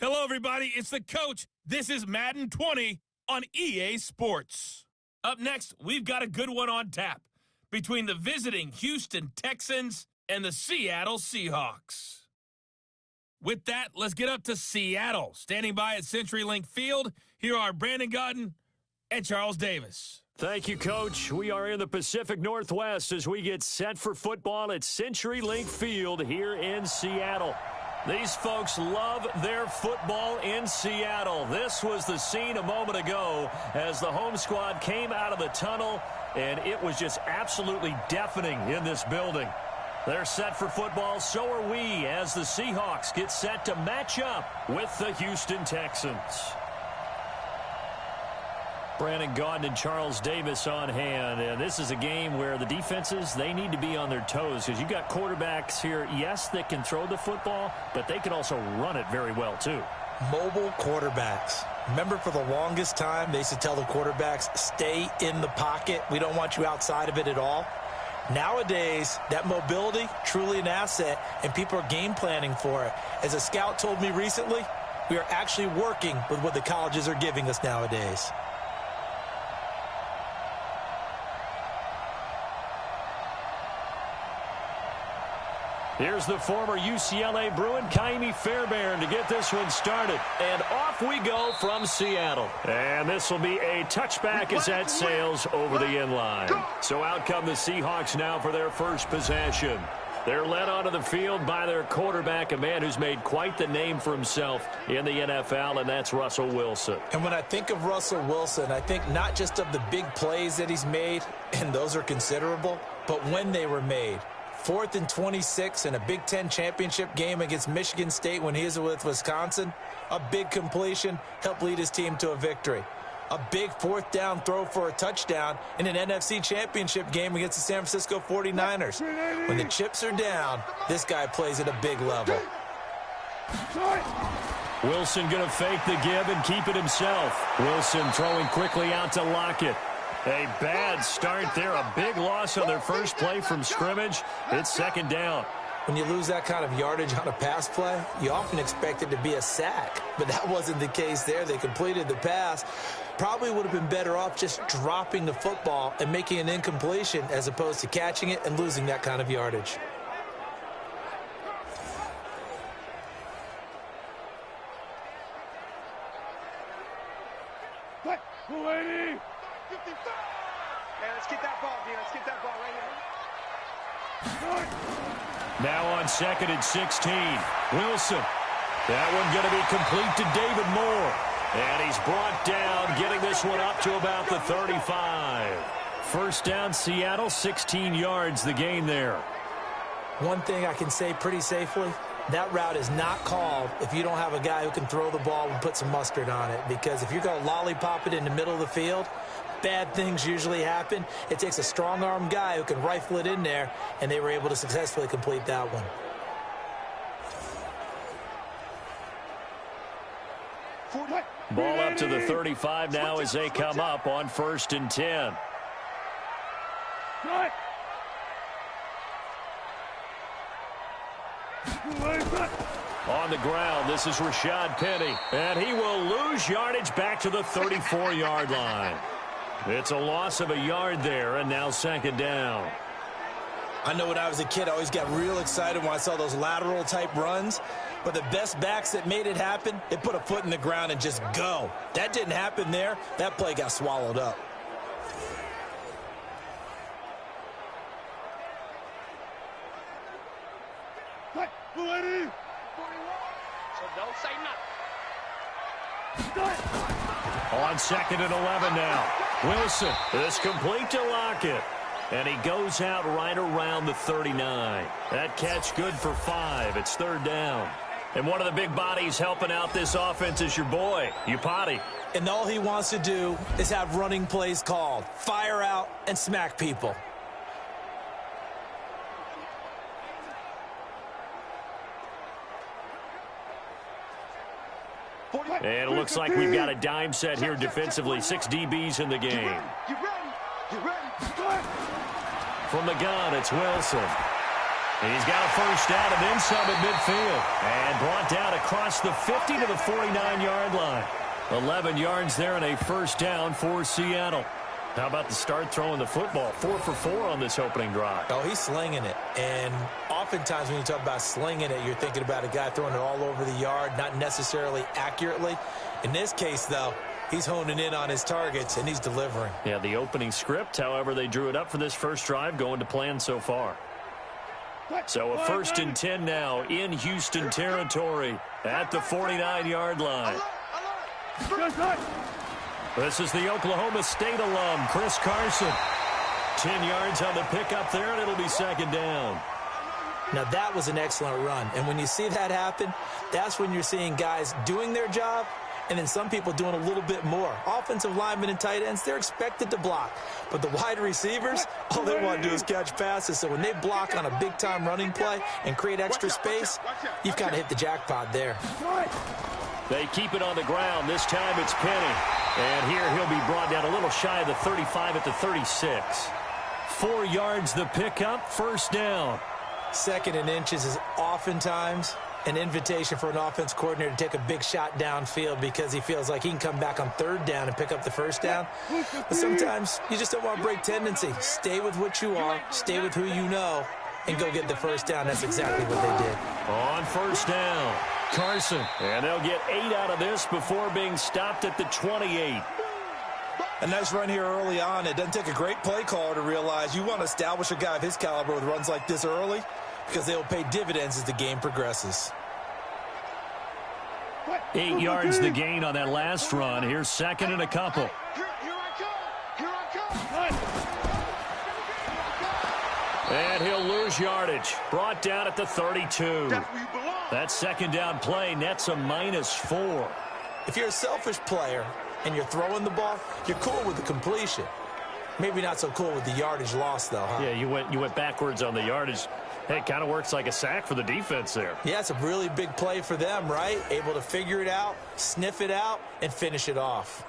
Hello, everybody. It's the coach. This is Madden 20 on EA Sports. Up next, we've got a good one on tap between the visiting Houston Texans and the Seattle Seahawks. With that, let's get up to Seattle. Standing by at CenturyLink Field, here are Brandon Godden and Charles Davis. Thank you, Coach. We are in the Pacific Northwest as we get set for football at CenturyLink Field here in Seattle. These folks love their football in Seattle. This was the scene a moment ago as the home squad came out of the tunnel, and it was just absolutely deafening in this building. They're set for football, so are we, as the Seahawks get set to match up with the Houston Texans. Brandon Gaudin and Charles Davis on hand, and this is a game where the defenses, they need to be on their toes because you've got quarterbacks here, yes, that can throw the football, but they can also run it very well too. Mobile quarterbacks. Remember, for the longest time, they used to tell the quarterbacks, stay in the pocket. We don't want you outside of it at all. Nowadays, that mobility, truly an asset, and people are game planning for it. As a scout told me recently, we are actually working with what the colleges are giving us nowadays. Here's the former UCLA Bruin, Kaimi Fairbairn, to get this one started. And off we go from Seattle. And this will be a touchback as that sails over the end line. So out come the Seahawks now for their first possession. They're led onto the field by their quarterback, a man who's made quite the name for himself in the NFL, and that's Russell Wilson. And when I think of Russell Wilson, I think not just of the big plays that he's made, and those are considerable, but when they were made. 4th and 26 in a Big Ten championship game against Michigan State when he was with Wisconsin. A big completion helped lead his team to a victory. A big 4th down throw for a touchdown in an NFC championship game against the San Francisco 49ers. When the chips are down, this guy plays at a big level. Wilson going to fake the give and keep it himself. Wilson throwing quickly out to Lockett. A bad start there, a big loss on their first play from scrimmage. It's second down. When you lose that kind of yardage on a pass play, you often expect it to be a sack, but that wasn't the case there. They completed the pass. Probably would have been better off just dropping the football and making an incompletion as opposed to catching it and losing that kind of yardage. Let's get that ball, D. Let's get that ball right here. Now on 2nd and 16. Wilson. That one going to be complete to David Moore. And he's brought down, getting this one up to about the 35. First down, Seattle, 16 yards the gain there. One thing I can say pretty safely, that route is not called if you don't have a guy who can throw the ball and put some mustard on it. Because if you're going to lollipop it in the middle of the field, bad things usually happen. It takes a strong-arm guy who can rifle it in there, and they were able to successfully complete that one. Ball up to the 35 now as they come up on 1st and 10. On the ground, this is Rashad Penny, and he will lose yardage back to the 34-yard line. It's a loss of a yard there, and now second down. I know when I was a kid, I always got real excited when I saw those lateral-type runs. But the best backs that made it happen, they put a foot in the ground and just go. That didn't happen there. That play got swallowed up. So don't say nothing. On 2nd and 11 now. Wilson is complete to Lockett. And he goes out right around the 39. That catch good for 5. It's 3rd down. And one of the big bodies helping out this offense is your boy, Upati. And all he wants to do is have running plays called. Fire out and smack people. And it looks like we've got a dime set here defensively. 6 DBs in the game. You ready? From the gun, it's Wilson. He's got a first down and then some at midfield. And brought down across the 50 to the 49-yard line. 11 yards there and a first down for Seattle. How about the start throwing the football? 4 for 4 on this opening drive. Oh, he's slinging it. And oftentimes when you talk about slinging it, you're thinking about a guy throwing it all over the yard, not necessarily accurately. In this case, though, he's honing in on his targets, and he's delivering. Yeah, the opening script, however, they drew it up for this first drive, going to plan so far. So a 1st and 10 now in Houston territory at the 49-yard line. This is the Oklahoma State alum, Chris Carson. 10 yards on the pickup there, and it'll be second down. Now, that was an excellent run. And when you see that happen, that's when you're seeing guys doing their job and then some people doing a little bit more. Offensive linemen and tight ends, they're expected to block. But the wide receivers, all they want to do is catch passes. So when they block on a big-time running play and create extra space, you've kind of hit the jackpot there. They keep it on the ground. This time it's Penny. And here he'll be brought down a little shy of the 35 at the 36. 4 yards the pickup, first down. 2nd and inches is oftentimes an invitation for an offense coordinator to take a big shot downfield because he feels like he can come back on 3rd down and pick up the first down. But sometimes you just don't want to break tendency. Stay with what you are, stay with who you know, and go get the first down. That's exactly what they did. On first down, Carson. And they'll get 8 out of this before being stopped at the 28. A nice run here early on. It doesn't take a great play caller to realize you want to establish a guy of his caliber with runs like this early because they will pay dividends as the game progresses. 8 yards the gain on that last run. Here's 2nd and a couple. And he'll lose yardage. Brought down at the 32. That second down play nets a -4. If you're a selfish player and you're throwing the ball, you're cool with the completion. Maybe not so cool with the yardage loss, though, huh? Yeah, you went backwards on the yardage. Hey, it kind of works like a sack for the defense there. Yeah, it's a really big play for them, right? Able to figure it out, sniff it out, and finish it off.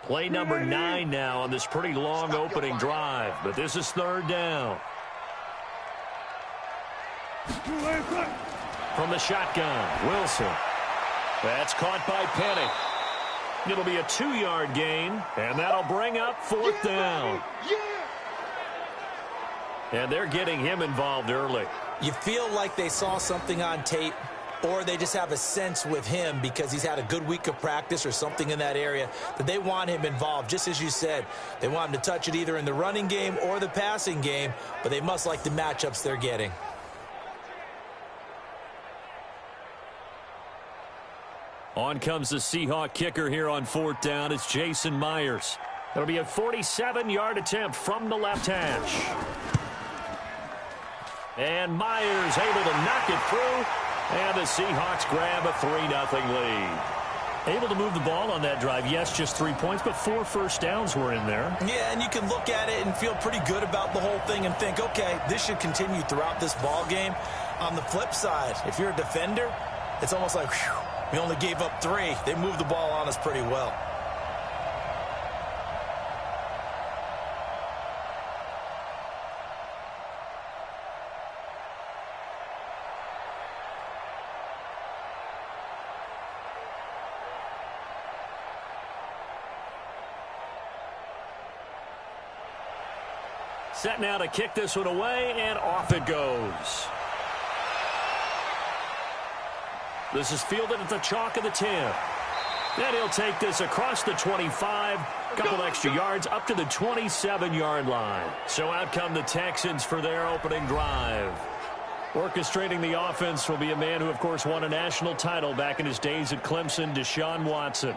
Play number 9 now on this pretty long opening drive, but this is 3rd down. From the shotgun, Wilson. That's caught by Penny. It'll be a 2-yard gain, and that'll bring up 4th down. And they're getting him involved early. You feel like they saw something on tape, or they just have a sense with him because he's had a good week of practice or something in that area that they want him involved. Just as you said, they want him to touch it either in the running game or the passing game, but they must like the matchups they're getting. On comes the Seahawk kicker here on 4th down. It's Jason Myers. It'll be a 47-yard attempt from the left hash. And Myers able to knock it through. And the Seahawks grab a 3-0 lead. Able to move the ball on that drive. Yes, just 3 points, but 4 first downs were in there. Yeah, and you can look at it and feel pretty good about the whole thing and think, okay, this should continue throughout this ball game. On the flip side, if you're a defender, it's almost like, whew, we only gave up 3. They moved the ball on us pretty well. Set now to kick this one away, and off it goes. This is fielded at the chalk of the 10. Then he'll take this across the 25, couple extra yards up to the 27-yard line. So out come the Texans for their opening drive. Orchestrating the offense will be a man who, of course, won a national title back in his days at Clemson, Deshaun Watson.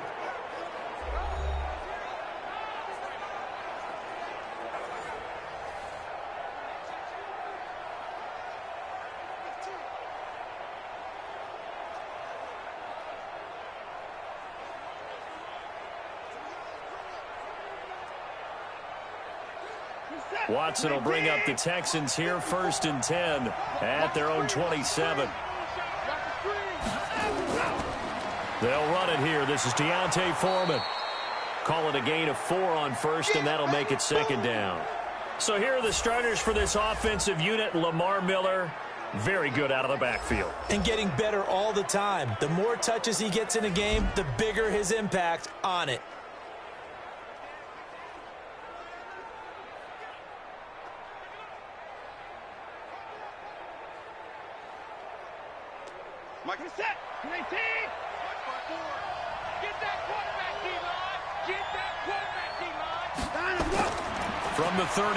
Watson will bring up the Texans here, 1st and 10 at their own 27. They'll run it here. This is Deontay Foreman. Call it a gain of 4 on 1st, and that'll make it 2nd down. So here are the starters for this offensive unit. Lamar Miller, very good out of the backfield. And getting better all the time. The more touches he gets in a game, the bigger his impact on it. Mike is set. 19. Get that quarterback, D-line. Get that quarterback, D-line. From the 31,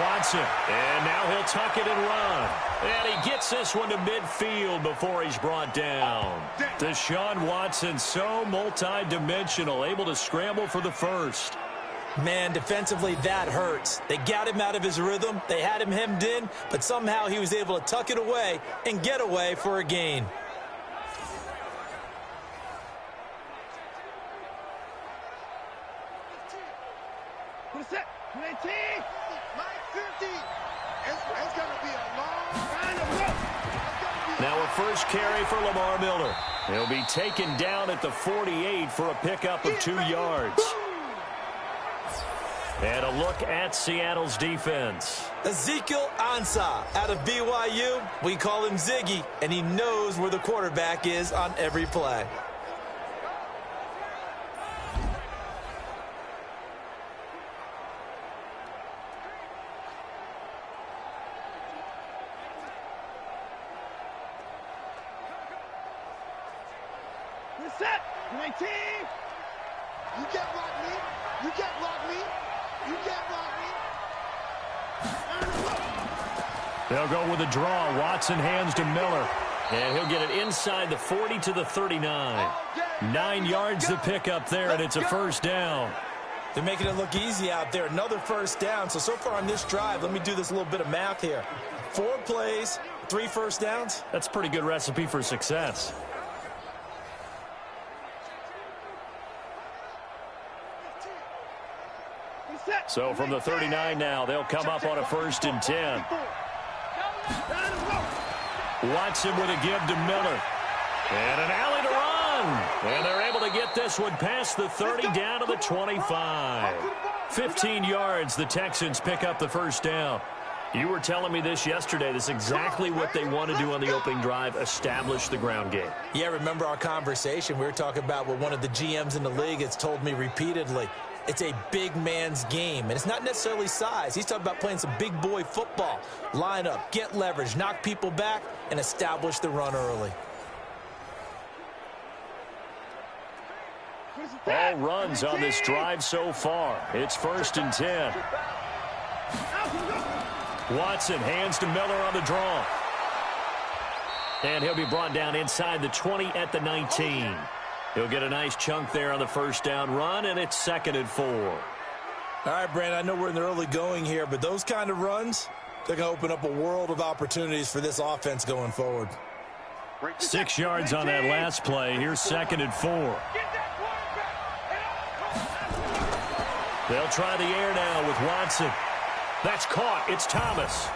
Watson. And now he'll tuck it and run. And he gets this one to midfield before he's brought down. Deshaun Watson, so multi-dimensional, able to scramble for the first. Man, defensively, that hurts. They got him out of his rhythm. They had him hemmed in, but somehow he was able to tuck it away and get away for a gain. Who's set? 19. Mike 50. It's going to be a long kind of look. Now a first carry for Lamar Miller. He'll be taken down at the 48 for a pickup of 2 yards. And a look at Seattle's defense. Ezekiel Ansah out of BYU. We call him Ziggy, and he knows where the quarterback is on every play. Who's set? 19. You can't block me. You can't block me. You can't block me. They'll go with a draw. Watson hands to Miller. And he'll get it inside the 40 to the 39. 9 yards to pick up there, and it's a first down. They're making it look easy out there. Another first down. So far on this drive, let me do this little bit of math here. 4 plays, 3 first downs. That's a pretty good recipe for success. So from the 39 now, they'll come up on a 1st and 10. Watson with a give to Miller. And an alley to run. And they're able to get this one past the 30 down to the 25. 15 yards, the Texans pick up the first down. You were telling me this yesterday. This is exactly what they want to do on the opening drive, establish the ground game. Yeah, remember our conversation. We were talking about what one of the GMs in the league has told me repeatedly. It's a big man's game, and it's not necessarily size. He's talking about playing some big boy football. Line up, get leverage, knock people back, and establish the run early. All runs on this drive so far. It's 1st and 10. Watson hands to Miller on the draw. And he'll be brought down inside the 20 at the 19. He'll get a nice chunk there on the first down run, and it's 2nd and 4. All right, Brandon, I know we're in the early going here, but those kind of runs, they're going to open up a world of opportunities for this offense going forward. 6 yards on that last play. Here's 2nd and 4. They'll try the air now with Watson. That's caught. It's Thomas.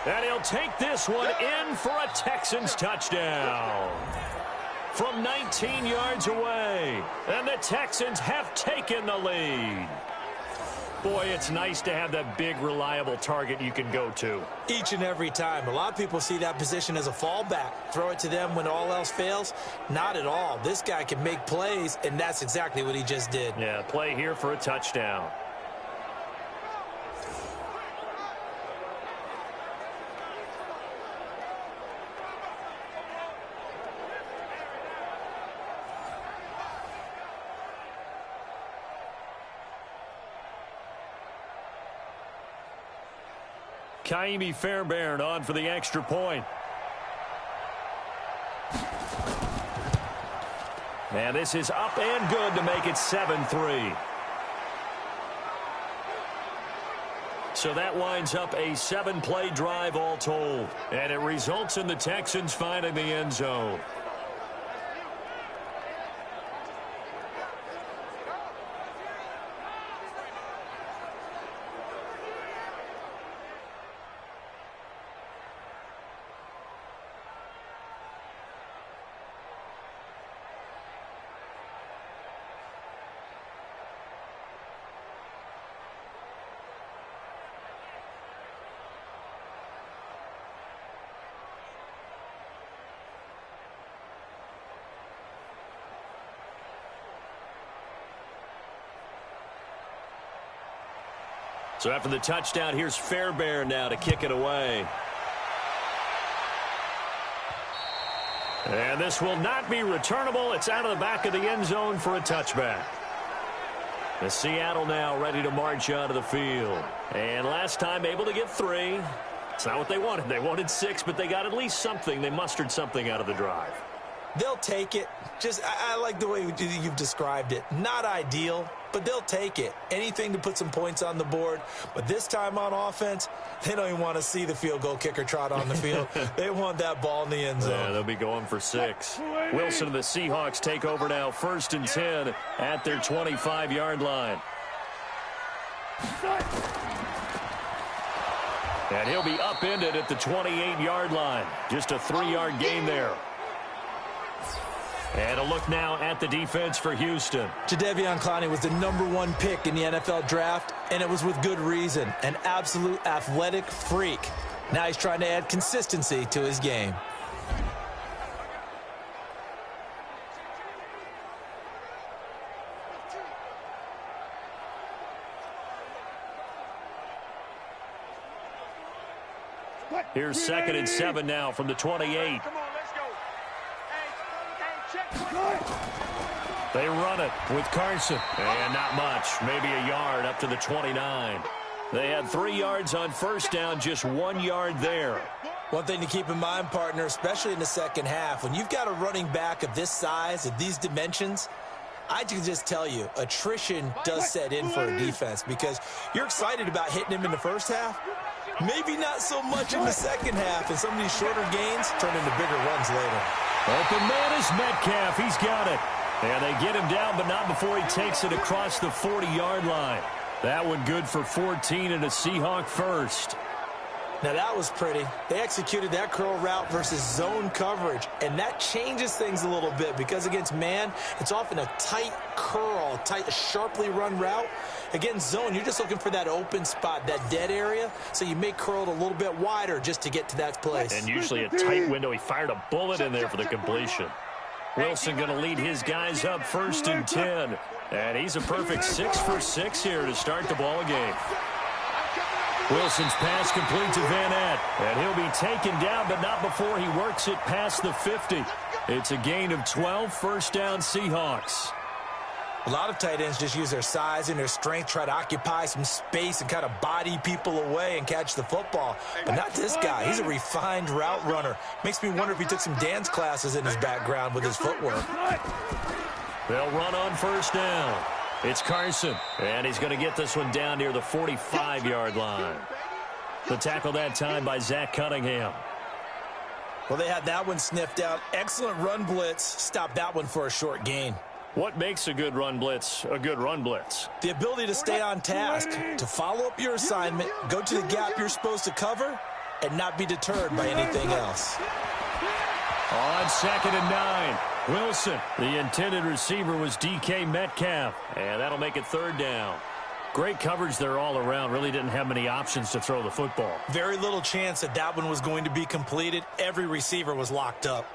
And he'll take this one in for a Texans touchdown. From 19 yards away. And the Texans have taken the lead. Boy, it's nice to have that big, reliable target you can go to. Each and every time. A lot of people see that position as a fallback. Throw it to them when all else fails. Not at all. This guy can make plays, and that's exactly what he just did. Yeah, play here for a touchdown. Kaimi Fairbairn on for the extra point. And this is up and good to make it 7-3. So that winds up a 7-play drive all told. And it results in the Texans finding the end zone. So after the touchdown, here's Fairbairn now to kick it away. And this will not be returnable. It's out of the back of the end zone for a touchback. The Seattle now ready to march onto the field. And last time able to get 3. It's not what they wanted. They wanted 6, but they got at least something. They mustered something out of the drive. They'll take it. I like the way you've described it. Not ideal, but they'll take it. Anything to put some points on the board. But this time on offense, they don't even want to see the field goal kicker trot on the field. They want that ball in the end zone. Yeah, they'll be going for 6. Wilson and the Seahawks take over now, 1st and 10 at their 25-yard line. And he'll be upended at the 28-yard line. Just a 3-yard gain there. And a look now at the defense for Houston. Jadeveon Clowney was the #1 pick in the NFL draft, and it was with good reason. An absolute athletic freak. Now he's trying to add consistency to his game. Here's 2nd and 7 now from the 28. They run it with Carson. And not much. Maybe a yard up to the 29. They had 3 yards on 1st down, just 1 yard there. One thing to keep in mind, partner, especially in the second half, when you've got a running back of this size, of these dimensions, I can just tell you, attrition does set in for a defense because you're excited about hitting him in the first half. Maybe not so much in the second half, and some of these shorter gains turn into bigger runs later. Open man is Metcalf. He's got it. And they get him down, but not before he takes it across the 40-yard line. That one good for 14 and a Seahawk first. Now that was pretty. They executed that curl route versus zone coverage, and that changes things a little bit because against man, it's often a tight curl, tight, sharply run route. Against zone, you're just looking for that open spot, that dead area, so you may curl it a little bit wider just to get to that place. And usually a tight window. He fired a bullet in there for the completion. Wilson going to lead his guys up 1st and 10. And he's a perfect 6 for 6 here to start the ball game. Wilson's pass complete to Van Ness. And he'll be taken down, but not before he works it past the 50. It's a gain of 12, 1st down Seahawks. A lot of tight ends just use their size and their strength, try to occupy some space and kind of body people away and catch the football. But not this guy. He's a refined route runner. Makes me wonder if he took some dance classes in his background with his footwork. They'll run on 1st down. It's Carson, and he's going to get this one down near the 45-yard line. The tackle that time by Zach Cunningham. Well, they had that one sniffed out. Excellent run blitz. Stopped that one for a short gain. What makes a good run blitz a good run blitz? The ability to stay on task, to follow up your assignment, go to the gap you're supposed to cover, and not be deterred by anything else. On 2nd and 9, Wilson. The intended receiver was DK Metcalf, and that'll make it 3rd down. Great coverage there all around. Really didn't have many options to throw the football. Very little chance that that one was going to be completed. Every receiver was locked up.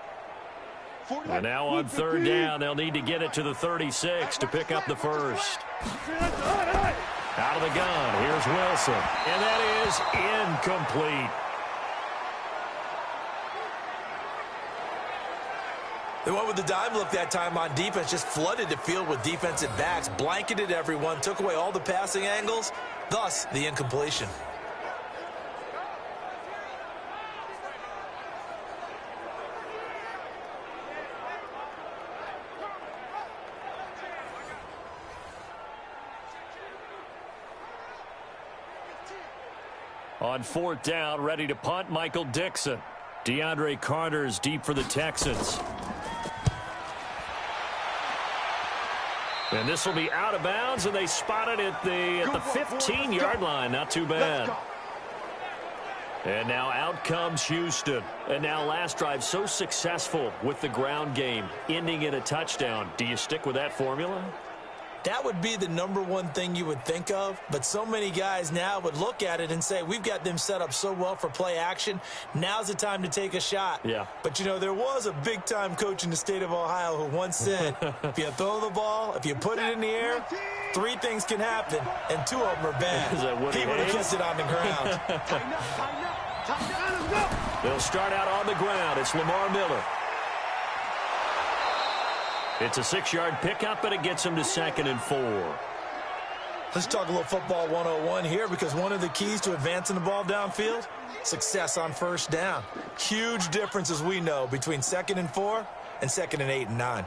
And now on 3rd down, they'll need to get it to the 36 to pick up the first. Out of the gun, here's Wilson. And that is incomplete. They went with the dime look that time on defense, just flooded the field with defensive backs, blanketed everyone, took away all the passing angles, thus the incompletion. On 4th down, ready to punt, Michael Dixon. DeAndre Carter is deep for the Texans. And this will be out of bounds, and they spot it at the 15-yard line. Not too bad. And now out comes Houston. And now last drive so successful with the ground game, ending in a touchdown. Do you stick with that formula? That would be the number one thing you would think of, but so many guys now would look at it and say, we've got them set up so well for play action, now's the time to take a shot. Yeah. But, you know, there was a big-time coach in the state of Ohio who once said, if you throw the ball, if you put it in the air, 3 things can happen, and 2 of them are bad. He would have kissed it on the ground. They'll start out on the ground. It's Lamar Miller. It's a 6-yard pickup, and it gets him to 2nd and 4. Let's talk a little football 101 here, because one of the keys to advancing the ball downfield, success on first down. Huge difference, as we know, between 2nd and 4 and 2nd and 8 and 9.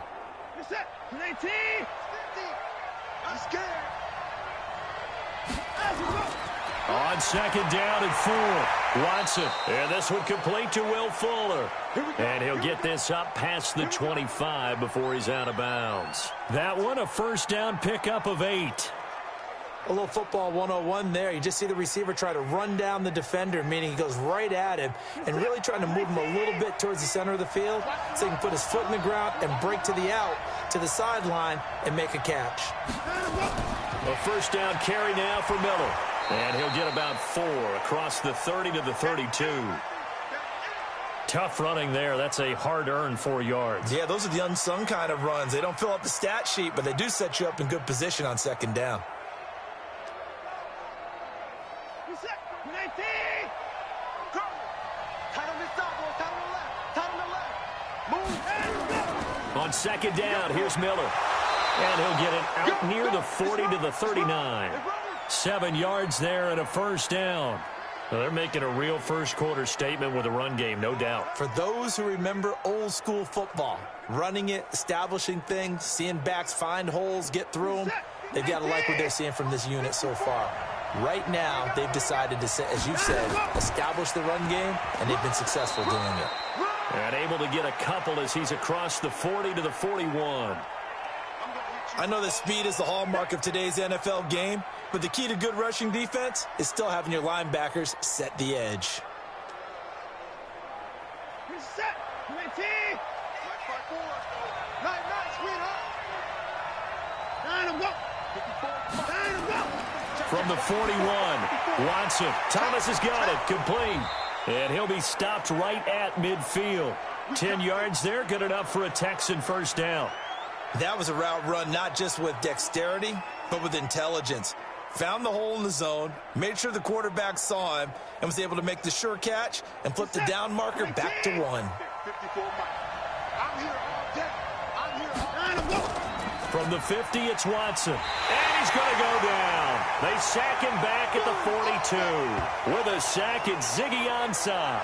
On 2nd down and 4, Watson. And this one complete to Will Fuller. And he'll get this up past the 25 before he's out of bounds. That one, a first down pickup of 8. A little football 101 there. You just see the receiver try to run down the defender, meaning he goes right at him and really trying to move him a little bit towards the center of the field so he can put his foot in the ground and break to the out, to the sideline, and make a catch. A first down carry now for Miller. And he'll get about 4 across the 30 to the 32. Tough running there. That's a hard-earned 4 yards. Yeah, those are the unsung kind of runs. They don't fill up the stat sheet, but they do set you up in good position on 2nd down. On 2nd down, here's Miller. And he'll get it out near the 40 to the 39. 7 yards there and a first down. Well, they're making a real first-quarter statement with a run game, no doubt. For those who remember old-school football, running it, establishing things, seeing backs find holes, get through them, they've got to like what they're seeing from this unit so far. Right now, they've decided to, as you said, establish the run game, and they've been successful doing it. And able to get a couple as he's across the 40 to the 41. I know that speed is the hallmark of today's NFL game, but the key to good rushing defense is still having your linebackers set the edge. From the 41, Watson. Thomas has got it, complete. And he'll be stopped right at midfield. 10 yards there, good enough for a Texan first down. That was a route run not just with dexterity, but with intelligence. Found the hole in the zone, made sure the quarterback saw him, and was able to make the sure catch and flip the down marker back to 1. From the 50, it's Watson. And he's going to go down. They sack him back at the 42. With a sack, it's Ziggy Ansah.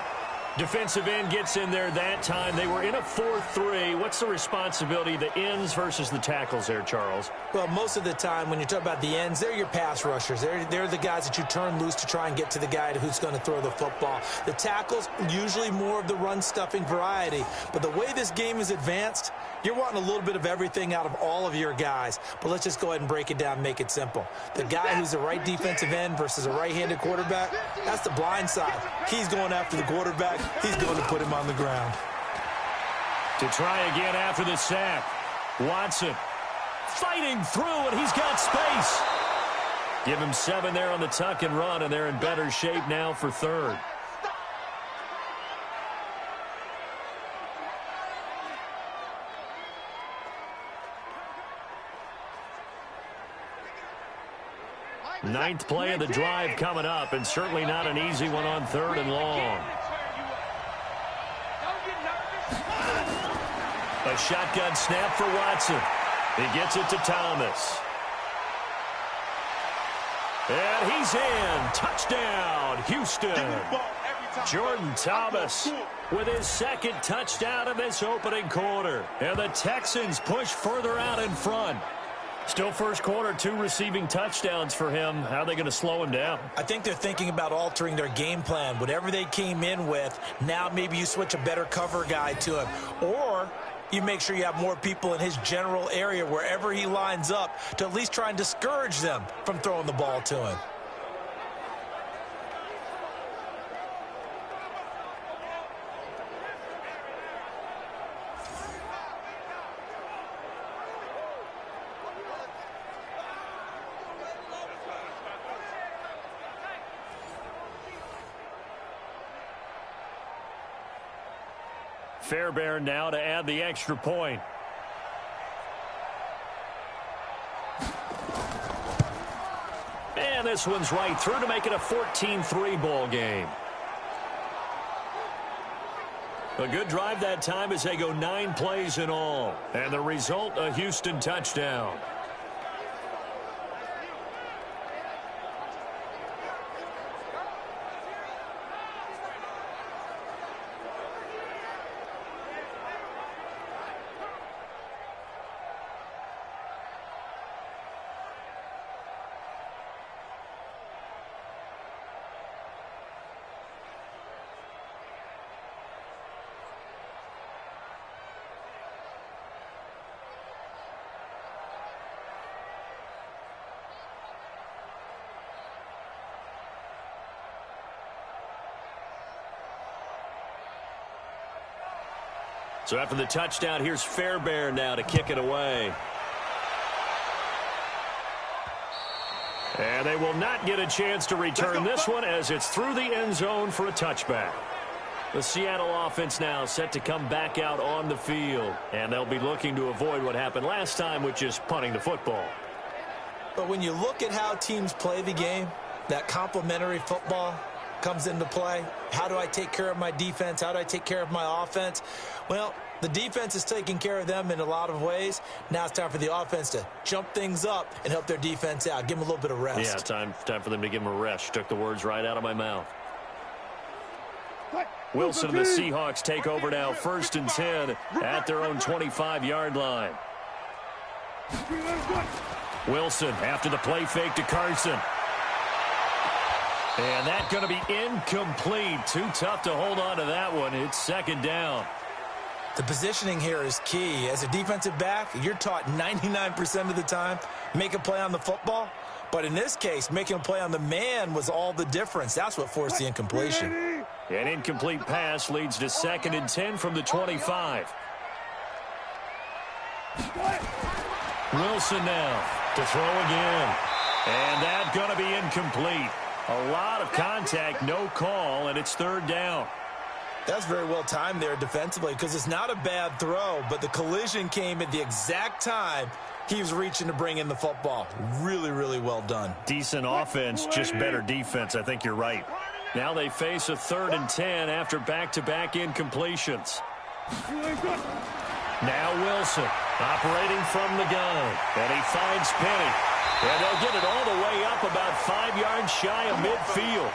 Defensive end gets in there that time. They were in a 4-3. What's the responsibility, the ends versus the tackles there, Charles? Well, most of the time when you talk about the ends, they're your pass rushers. They're the guys that you turn loose to try and get to the guy who's going to throw the football. The tackles, usually more of the run-stuffing variety. But the way this game is advanced, you're wanting a little bit of everything out of all of your guys. But let's just go ahead and break it down and make it simple. The guy who's the right defensive end versus a right-handed quarterback, that's the blind side. He's going after the quarterback. He's going to put him on the ground. To try again after the sack, Watson fighting through, and he's got space. Give him 7 there on the tuck and run, and they're in better shape now for 3rd. Ninth play of the drive coming up, and certainly not an easy one on 3rd and long. A shotgun snap for Watson. He gets it to Thomas. And he's in. Touchdown, Houston. Jordan Thomas with his 2nd touchdown in this opening quarter. And the Texans push further out in front. Still first quarter, 2 receiving touchdowns for him. How are they going to slow him down? I think they're thinking about altering their game plan. Whatever they came in with, now maybe you switch a better cover guy to him. Or you make sure you have more people in his general area wherever he lines up to at least try and discourage them from throwing the ball to him. Fairbairn now to add the extra point. And this one's right through to make it a 14-3 ball game. A good drive that time as they go 9 plays in all. And the result, a Houston touchdown. So after the touchdown, here's Fairbairn now to kick it away. And they will not get a chance to return this one as it's through the end zone for a touchback. The Seattle offense now set to come back out on the field. And they'll be looking to avoid what happened last time, which is punting the football. But when you look at how teams play the game, that complementary football comes into play. How do I take care of my defense? How do I take care of my offense? Well, the defense is taking care of them in a lot of ways. Now it's time for the offense to jump things up and help their defense out. Give them a little bit of rest. Yeah, time for them to give them a rest. Took the words right out of my mouth. Wilson and the Seahawks take over now, 1st and 10 at their own 25-yard line. Wilson after the play fake to Carson. And that's going to be incomplete. Too tough to hold on to that one. It's 2nd down. The positioning here is key. As a defensive back, you're taught 99% of the time, make a play on the football. But in this case, making a play on the man was all the difference. That's what forced the incompletion. An incomplete pass leads to 2nd and 10 from the 25. Wilson now to throw again. And that's going to be incomplete. A lot of contact, no call, and it's 3rd down. That's very well timed there defensively because it's not a bad throw, but the collision came at the exact time he was reaching to bring in the football. Really, really well done. Decent offense, just better defense. I think you're right. Now they face a 3rd and 10 after back-to-back incompletions. Now Wilson operating from the gun, and he finds Penny. And they'll get it all the way up about 5 yards shy of midfield.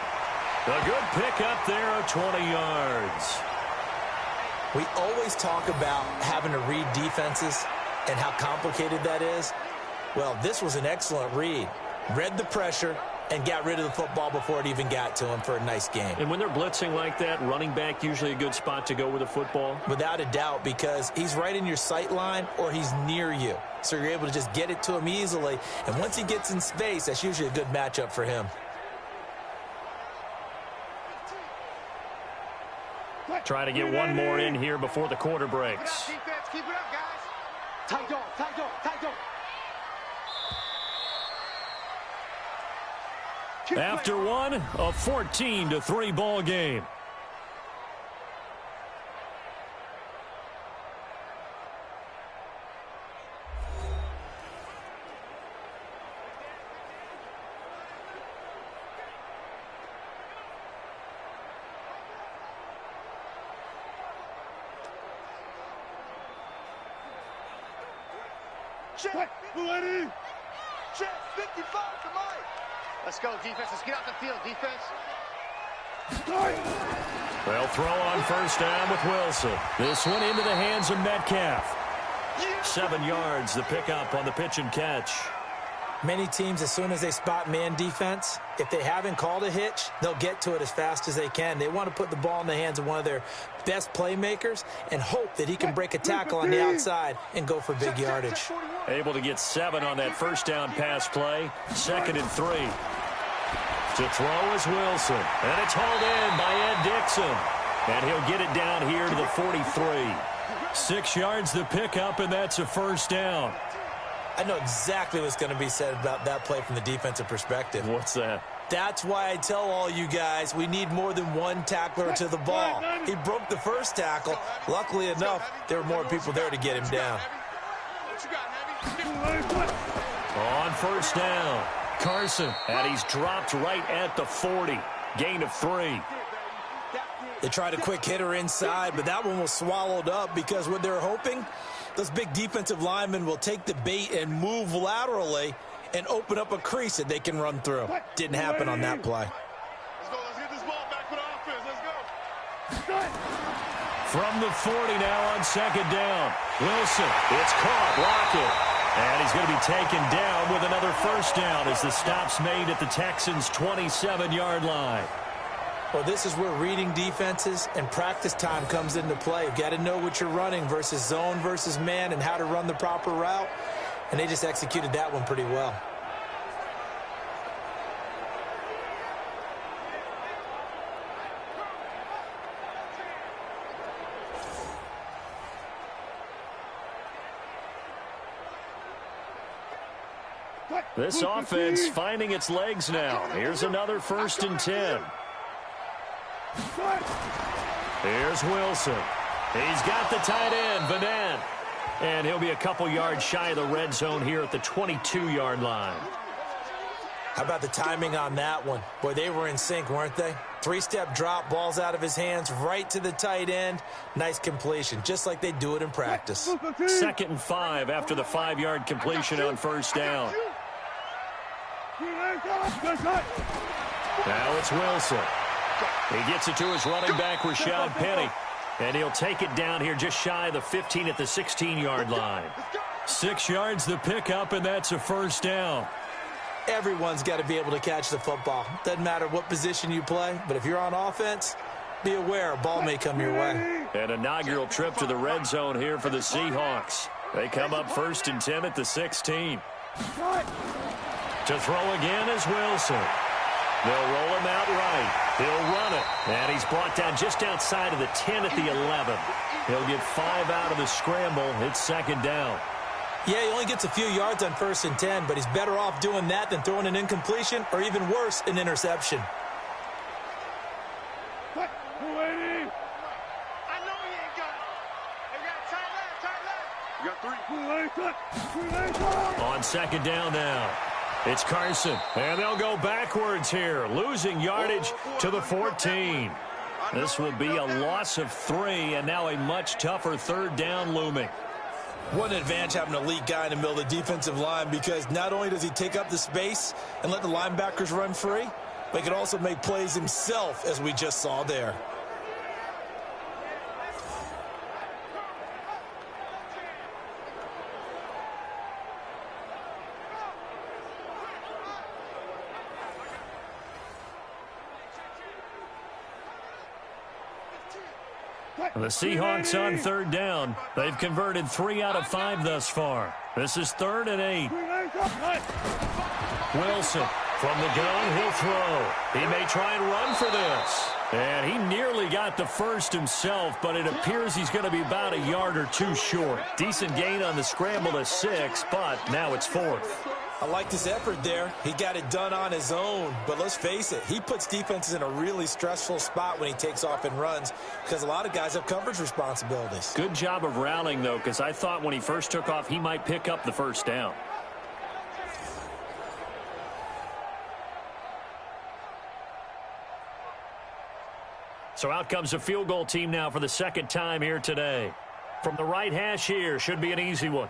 A good pick up there of 20 yards. We always talk about having to read defenses and how complicated that is. Well, this was an excellent read. Read the pressure and got rid of the football before it even got to him for a nice game. And when they're blitzing like that, running back usually a good spot to go with the football? Without a doubt, because he's right in your sight line or he's near you. So you're able to just get it to him easily. And once he gets in space, that's usually a good matchup for him. Try to get one more in here before the quarter breaks. Keep it up, guys. Tight dog, tight dog, tight dog. After one, a 14-3 ball game. Check, ready. Check, 55 to Mike. Let's go, defense. Let's get out the field, defense. They'll throw on 1st down with Wilson. This one into the hands of Metcalf. 7 yards, the pickup on the pitch and catch. Many teams, as soon as they spot man defense, if they haven't called a hitch, they'll get to it as fast as they can. They want to put the ball in the hands of one of their best playmakers and hope that he can break a tackle on the outside and go for big yardage. Able to get 7 on that 1st down pass play. 2nd and 3. To throw is Wilson. And it's hauled in by Ed Dixon. And he'll get it down here to the 43. 6 yards the pickup, and that's a 1st down. I know exactly what's going to be said about that play from the defensive perspective. What's that? That's why I tell all you guys we need more than one tackler to the ball. He broke the first tackle. Luckily enough, there were more people there to get him down. On first down, Carson, and he's dropped right at the 40. Gain of 3. They tried a quick hitter inside, but that one was swallowed up because what they're hoping, those big defensive linemen will take the bait and move laterally and open up a crease that they can run through. Didn't happen on that play. Let's get this ball back for the offense. Let's go. From the 40 now on second down. Wilson, it's caught, Lockett. And he's going to be taken down with another first down as the stop's made at the Texans' 27-yard line. Well, this is where reading defenses and practice time comes into play. You've got to know what you're running versus zone versus man and how to run the proper route. And they just executed that one pretty well. This offense finding its legs now. Here's another 1st and 10. Here's Wilson. He's got the tight end, Vanette. And he'll be a couple yards shy of the red zone here at the 22-yard line. How about the timing on that one? Boy, they were in sync, weren't they? 3-step drop, balls out of his hands, right to the tight end. Nice completion, just like they do it in practice. 2nd and 5 after the 5-yard completion on first down. Now it's Wilson. He gets it to his running back, Rashad Penny. And he'll take it down here just shy of the 15 at the 16-yard line. 6 yards the pickup, and that's a first down. Everyone's got to be able to catch the football. Doesn't matter what position you play, but if you're on offense, be aware a ball may come your way. An inaugural trip to the red zone here for the Seahawks. They come up 1st and 10 at the 16. To throw again is Wilson. They'll roll him out right. He'll run it. And he's brought down just outside of the 10 at the 11. He'll get 5 out of the scramble. It's 2nd down. Yeah, he only gets a few yards on 1st and 10, but he's better off doing that than throwing an incompletion or even worse, an interception. I know he ain't got it. They got tight left. You got 3. On 2nd down now. It's Carson, and they'll go backwards here, losing yardage to the 14. This will be a loss of 3, and now a much tougher 3rd down looming. What an advantage having an elite guy in the middle of the defensive line, because not only does he take up the space and let the linebackers run free, but he can also make plays himself, as we just saw there. The Seahawks on 3rd down. They've converted 3 out of 5 thus far. This is 3rd and 8. Wilson from the gun, he'll throw. He may try and run for this. And he nearly got the first himself, but it appears he's going to be about a yard or 2 short. Decent gain on the scramble to 6, but now it's 4th. I liked his effort there. He got it done on his own. But let's face it, he puts defenses in a really stressful spot when he takes off and runs, because a lot of guys have coverage responsibilities. Good job of rallying, though, because I thought when he first took off, he might pick up the first down. So out comes a field goal team now for the 2nd time here today. From the right hash here, should be an easy one.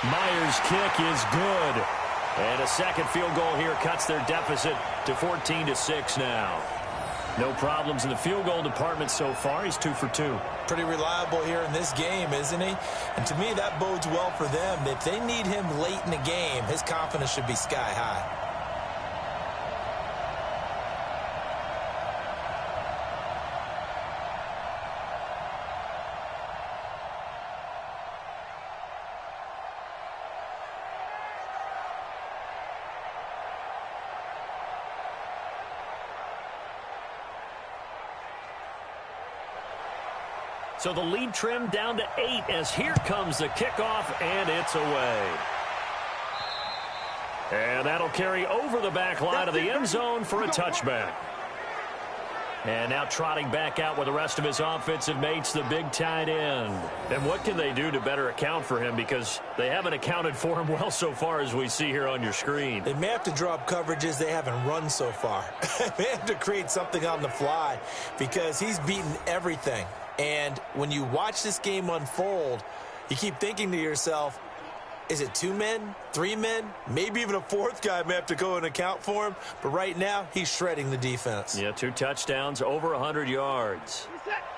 Myers' kick is good. And a 2nd field goal here cuts their deficit to 14-6 now. No problems in the field goal department so far. He's 2 for 2. Pretty reliable here in this game, isn't he? And to me, that bodes well for them. If they need him late in the game, his confidence should be sky high. So the lead trimmed down to 8 as here comes the kickoff, and it's away. And that'll carry over the back line of the end zone for a touchback. And now trotting back out with the rest of his offensive mates, the big tight end. And what can they do to better account for him? Because they haven't accounted for him well so far, as we see here on your screen. They may have to drop coverages they haven't run so far. They have to create something on the fly because he's beaten everything. And when you watch this game unfold, you keep thinking to yourself, is it 2 men, 3 men, maybe even a 4th guy may have to go and account for him. But right now, he's shredding the defense. Yeah, 2 touchdowns, over 100 yards.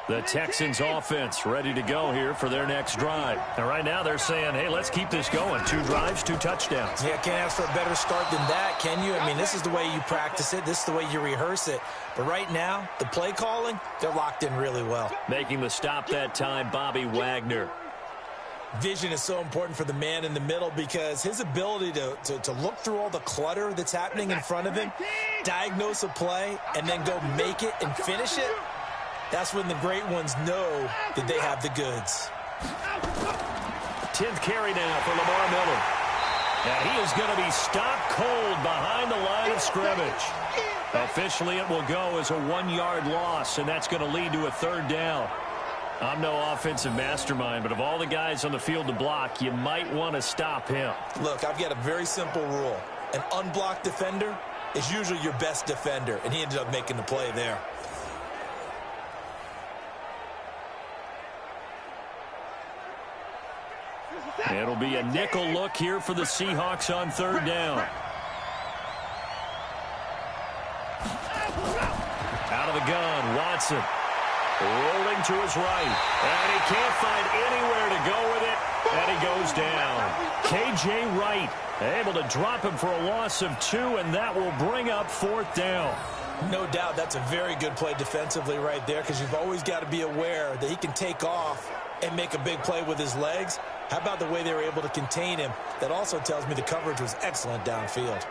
The Texans offense ready to go here for their next drive. And right now they're saying, hey, let's keep this going. 2 drives, 2 touchdowns. Yeah, can't ask for a better start than that, can you? I mean, this is the way you practice it. This is the way you rehearse it. But right now, the play calling, they're locked in really well. Making the stop that time, Bobby Wagner. Vision is so important for the man in the middle because his ability to look through all the clutter that's happening in front of him, diagnose a play, and then go make it and finish it, that's when the great ones know that they have the goods. 10th carry now for Lamar Miller. And he is going to be stopped cold behind the line of scrimmage. Officially, it will go as a 1-yard loss, and that's going to lead to a 3rd down. I'm no offensive mastermind, but of all the guys on the field to block, you might want to stop him. Look, I've got a very simple rule. An unblocked defender is usually your best defender, and he ended up making the play there. It'll be a nickel look here for the Seahawks on 3rd down. Out of the gun, Watson. Rolling to his right. And he can't find anywhere to go with it. And he goes down. K.J. Wright able to drop him for a loss of 2, and that will bring up 4th down. No doubt that's a very good play defensively right there because you've always got to be aware that he can take off and make a big play with his legs. How about the way they were able to contain him? That also tells me the coverage was excellent downfield.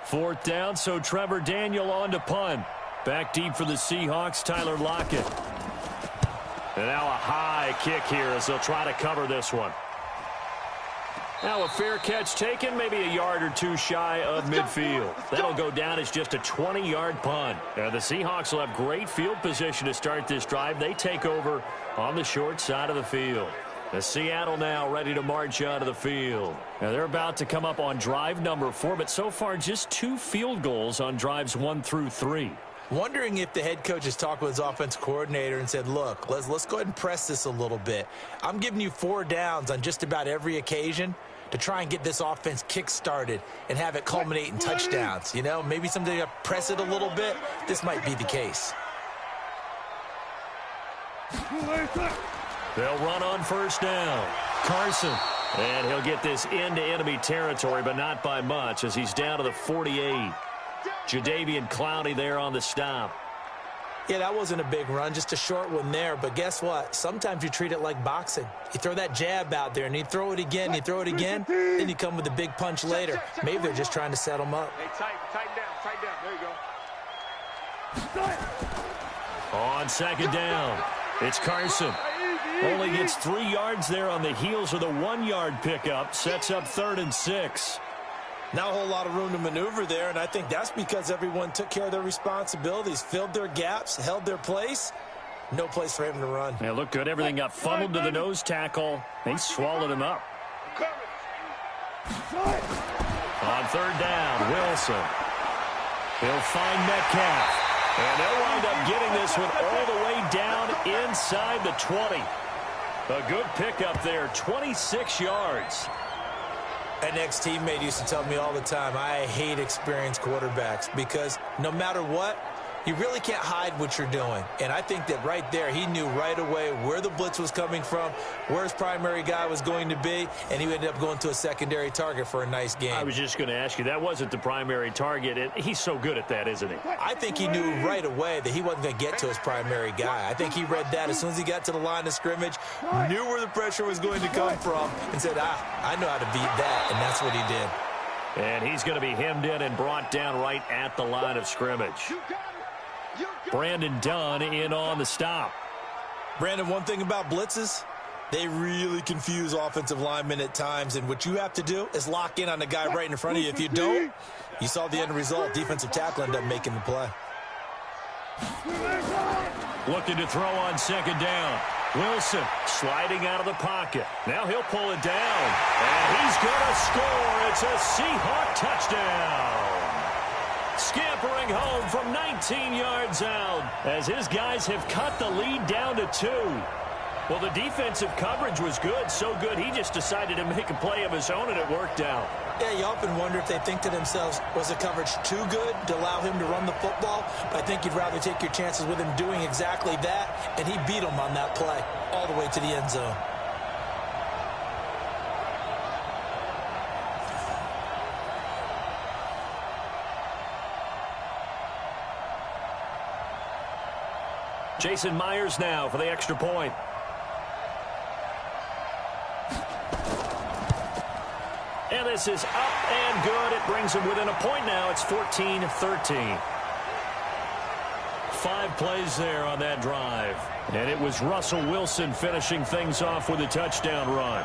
Fourth down, so Trevor Daniel on to punt. Back deep for the Seahawks, Tyler Lockett. And now a high kick here as they'll try to cover this one. Now a fair catch taken, maybe a yard or 2 shy of midfield. That'll go down as just a 20-yard punt. Now the Seahawks will have great field position to start this drive. They take over on the short side of the field. The Seattle now ready to march onto the field. Now they're about to come up on drive number 4, but so far just 2 field goals on drives 1 through 3. Wondering if the head coach has talked with his offensive coordinator and said, look, let's go ahead and press this a little bit. I'm giving you 4 downs on just about every occasion to try and get this offense kick-started and have it culminate in touchdowns. You know, maybe somebody to press it a little bit. This might be the case. They'll run on first down. Carson. And he'll get this into enemy territory, but not by much as he's down to the 48. Jadeveon Clowney there on the stop. Yeah, that wasn't a big run, just a short one there. But guess what? Sometimes you treat it like boxing. You throw that jab out there, and you throw it again, then you come with a big punch later. Maybe they're just trying to set them up. Hey, tighten down. There you go. On second down, it's Carson. Only gets 3 yards there on the heels of the 1-yard pickup. Sets up 3rd and 6. Not a whole lot of room to maneuver there, and I think that's because everyone took care of their responsibilities, filled their gaps, held their place. No place for him to run. Yeah, looked good. Everything got funneled to the nose tackle. They swallowed him up. On 3rd down, Wilson. He'll find Metcalf. And they'll wind up getting this one all the way down inside the 20. A good pickup there, 26 yards. An ex-teammate used to tell me all the time, I hate experienced quarterbacks because no matter what, you really can't hide what you're doing. And I think that right there, he knew right away where the blitz was coming from, where his primary guy was going to be, and he ended up going to a secondary target for a nice game. I was just going to ask you, that wasn't the primary target. He's so good at that, isn't he? I think he knew right away that he wasn't going to get to his primary guy. I think he read that as soon as he got to the line of scrimmage, knew where the pressure was going to come from, and said, I know how to beat that, and that's what he did. And he's going to be hemmed in and brought down right at the line of scrimmage. Brandon Dunn in on the stop. Brandon, one thing about blitzes, they really confuse offensive linemen at times, and what you have to do is lock in on the guy right in front of you. If you don't, you saw the end result. Defensive tackle ended up making the play. Looking to throw on second down. Wilson sliding out of the pocket. Now he'll pull it down, and he's going to score. It's a Seahawk touchdown. Scampering home from 19 yards out as his guys have cut the lead down to 2. Well, the defensive coverage was good, so good he just decided to make a play of his own, and it worked out. Yeah, you often wonder if they think to themselves, was the coverage too good to allow him to run the football? But I think you'd rather take your chances with him doing exactly that, and he beat him on that play all the way to the end zone. Jason Myers now for the extra point. And this is up and good. It brings them within a point now. It's 14-13. 5 plays there on that drive. And it was Russell Wilson finishing things off with a touchdown run.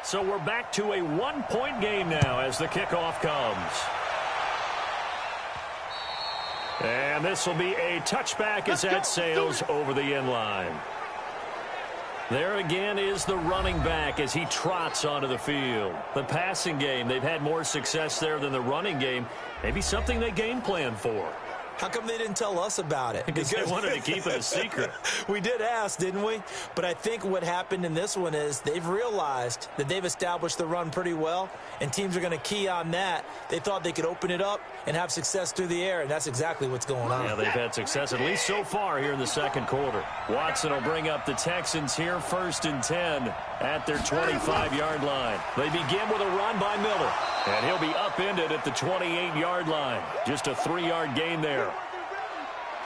So we're back to a 1-point game now as the kickoff comes. And this will be a touchback as that sails over the end line. There again is the running back as he trots onto the field. The passing game, they've had more success there than the running game. Maybe something they game plan for. How come they didn't tell us about it? Because they wanted to keep it a secret. We did ask, didn't we? But I think what happened in this one is they've realized that they've established the run pretty well, and teams are going to key on that. They thought they could open it up and have success through the air, and that's exactly what's going on. Yeah, they've had success, at least so far here in the second quarter. Watson will bring up the Texans here 1st and 10 at their 25-yard line. They begin with a run by Miller, and he'll be upended at the 28-yard line. Just a 3-yard gain there.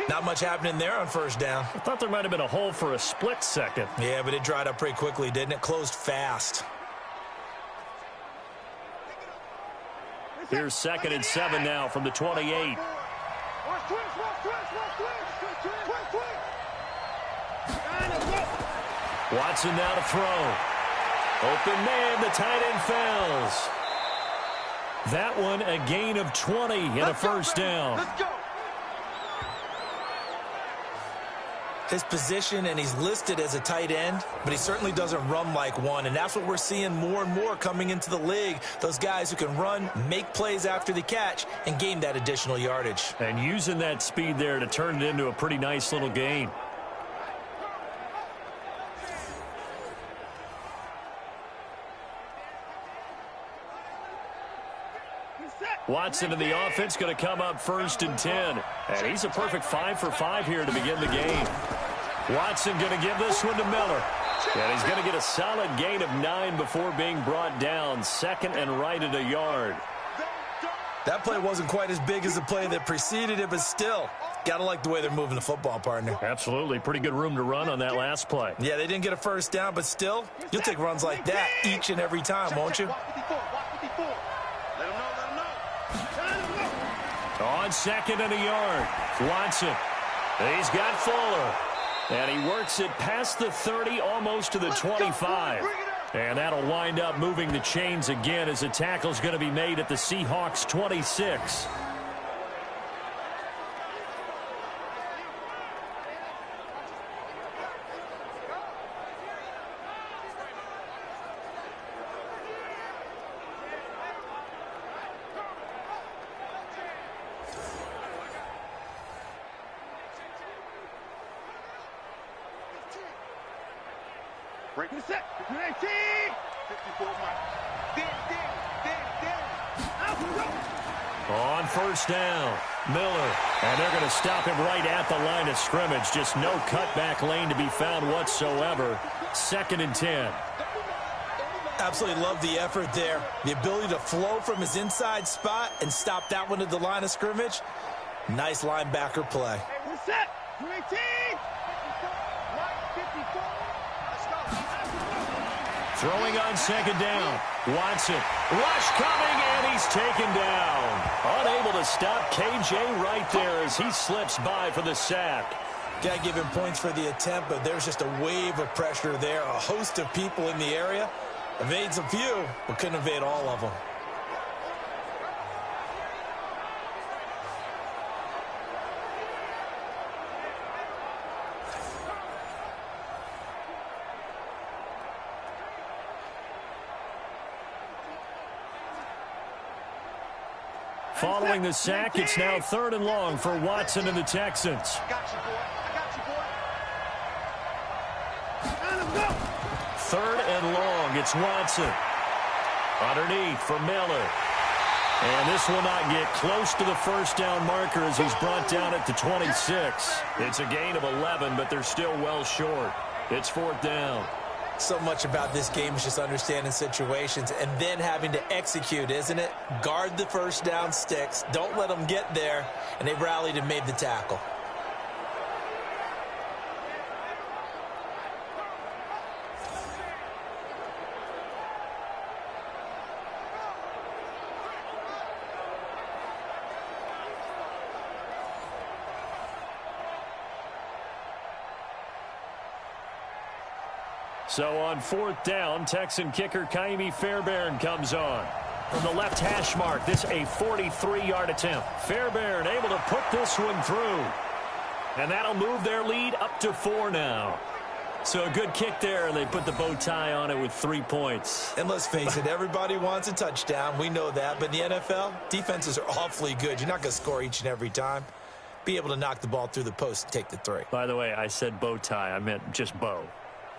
Not much happening there on first down. I thought there might have been a hole for a split second. Yeah, but it dried up pretty quickly, didn't it? Closed fast. Here's 2nd and 7 now from the 28. Watson now to throw. Open man, the tight end fails. That one a gain of 20 and a first down. Let's go. His position, and he's listed as a tight end, but he certainly doesn't run like one, and that's what we're seeing more and more coming into the league. Those guys who can run, make plays after the catch, and gain that additional yardage. And using that speed there to turn it into a pretty nice little gain. Watson in the offense going to come up 1st and 10. And he's a perfect 5 for 5 here to begin the game. Watson going to give this one to Miller. And he's going to get a solid gain of 9 before being brought down. 2nd and right at a yard. That play wasn't quite as big as the play that preceded it, but still, got to like the way they're moving the football, partner. Absolutely. Pretty good room to run on that last play. Yeah, they didn't get a first down, but still, you'll take runs like that each and every time, won't you? On 2nd and a yard, Watson. He's got Fuller. And he works it past the 30, almost to the 25. And that'll wind up moving the chains again as the tackle's going to be made at the Seahawks 26. Break the set. 218. 54 miles. On first down, Miller. And they're going to stop him right at the line of scrimmage. Just no cutback lane to be found whatsoever. 2nd and 10. Absolutely love the effort there. The ability to flow from his inside spot and stop that one at the line of scrimmage. Nice linebacker play. Set. 218. Throwing on 2nd down. Watson. Rush coming, and he's taken down. Unable to stop KJ right there as he slips by for the sack. Got to give him points for the attempt, but there's just a wave of pressure there. A host of people in the area. Evades a few, but couldn't evade all of them. Following the sack, it's now 3rd and long for Watson and the Texans. I got you, boy. I got you, boy. 3rd and long. It's Watson. Underneath for Miller. And this will not get close to the first down marker as he's brought down at the 26. It's a gain of 11, but they're still well short. It's 4th down. So much about this game is just understanding situations and then having to execute, isn't it? Guard the first down sticks. Don't let them get there. And they rallied and made the tackle. So on 4th down, Texan kicker Kaimi Fairbairn comes on. From the left hash mark, this a 43-yard attempt. Fairbairn able to put this one through. And that'll move their lead up to 4 now. So a good kick there, and they put the bow tie on it with 3 points. And let's face it, everybody wants a touchdown. We know that. But in the NFL, defenses are awfully good. You're not going to score each and every time. Be able to knock the ball through the post and take the 3. By the way, I said bow tie. I meant just bow.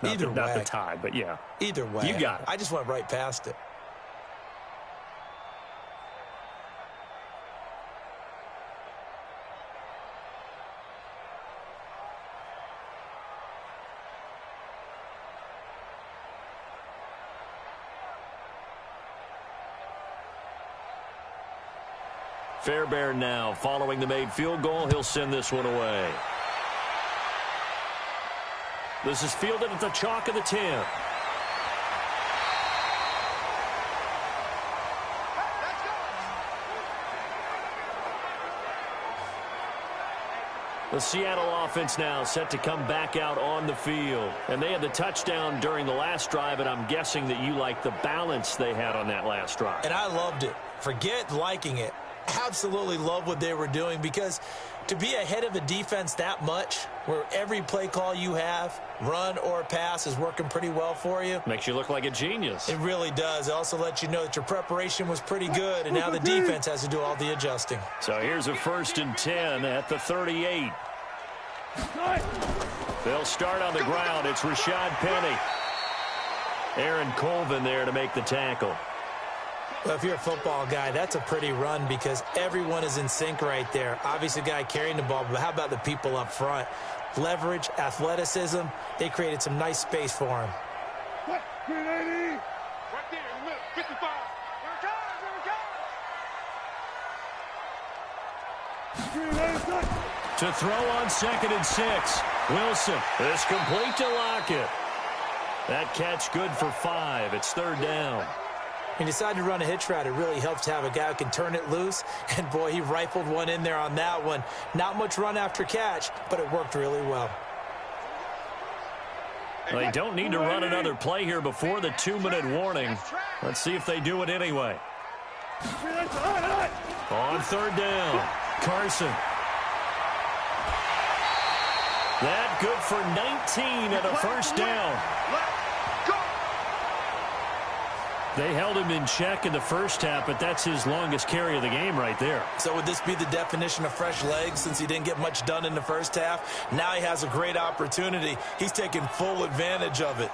Not the tie, but yeah. Either way. You got it. I just went right past it. Fairbairn now following the made field goal. He'll send this one away. This is fielded at the chalk of the 10. The Seattle offense now set to come back out on the field. And they had the touchdown during the last drive, and I'm guessing that you like the balance they had on that last drive. And I loved it. Forget liking it. Absolutely love what they were doing, because to be ahead of a defense that much, where every play call you have, run or pass, is working pretty well for you. Makes you look like a genius. It really does. It also lets you know that your preparation was pretty good, and now the defense has to do all the adjusting. So here's a 1st and 10 at the 38. They'll start on the ground. It's Rashad Penny. Aaron Colvin there to make the tackle. Well, if you're a football guy, that's a pretty run, because everyone is in sync right there. Obviously, the guy carrying the ball, but how about the people up front? Leverage, athleticism, they created some nice space for him. What? 380. Right there in the middle. 55. Here it comes. To throw on 2nd and 6. Wilson is complete to Lockett. That catch good for 5. It's 3rd down. He decided to run a hitch route. It really helps to have a guy who can turn it loose. And, boy, he rifled one in there on that one. Not much run after catch, but it worked really well. They don't need to run another play here before the 2-minute warning. Let's see if they do it anyway. On 3rd down, Carson. That good for 19 and a 1st down. They held him in check in the first half, but that's his longest carry of the game right there. So would this be the definition of fresh legs, since he didn't get much done in the first half? Now he has a great opportunity. He's taking full advantage of it.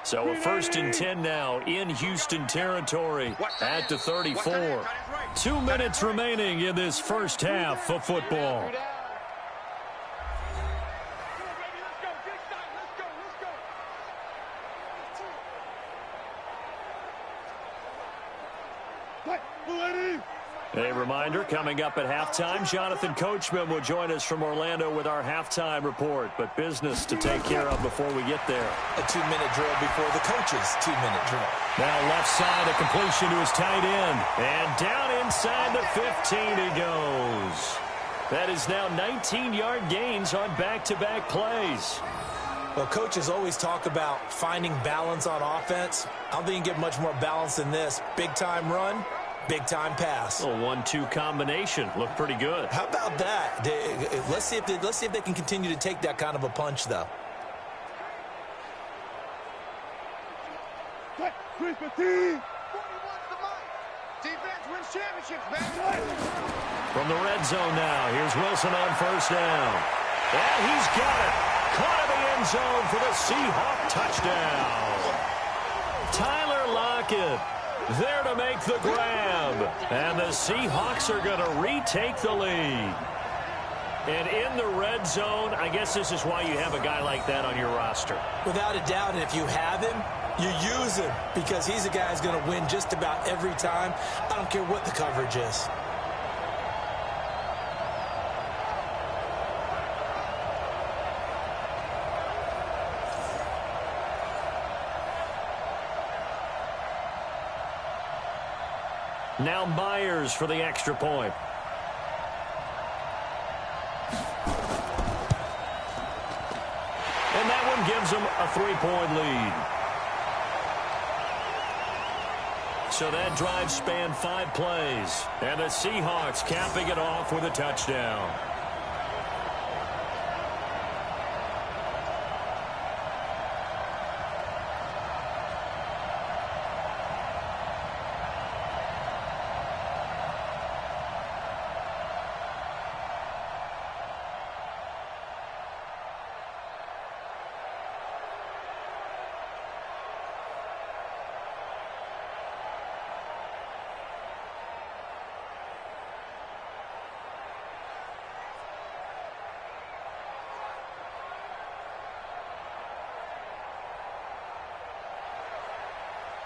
So a 1st and 10 now in Houston territory at the 34. 2 minutes remaining in this first half of football. A reminder, coming up at halftime, Jonathan Coachman will join us from Orlando with our halftime report, but business to take care of before we get there. A 2-minute drill before the coach's 2-minute drill. Now left side, a completion to his tight end, and down inside the 15 he goes. That is now 19-yard gains on back-to-back plays. Well, coaches always talk about finding balance on offense. I don't think you get much more balance than this. Big-time run, big-time pass. A 1-2 combination. Looked pretty good. How about that? Let's see if they can continue to take that kind of a punch, though. Defense wins championships, man. From the red zone now, here's Wilson on first down. And he's got it. Caught in the end zone for the Seahawk touchdown. Tyler Lockett there to make the grab. And the Seahawks are going to retake the lead. And in the red zone, I guess this is why you have a guy like that on your roster. Without a doubt, and if you have him, you use him because he's a guy who's going to win just about every time. I don't care what the coverage is. Now Myers for the extra point. And that one gives them a 3-point lead. So that drive spanned 5 plays. And the Seahawks capping it off with a touchdown.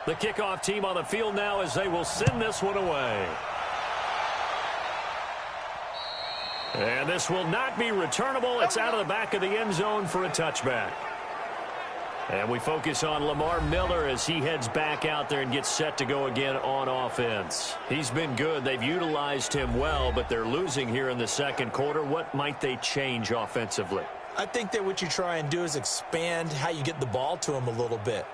The kickoff team on the field now as they will send this one away. And this will not be returnable. It's out of the back of the end zone for a touchback. And we focus on Lamar Miller as he heads back out there and gets set to go again on offense. He's been good. They've utilized him well, but they're losing here in the second quarter. What might they change offensively? I think that what you try and do is expand how you get the ball to him a little bit.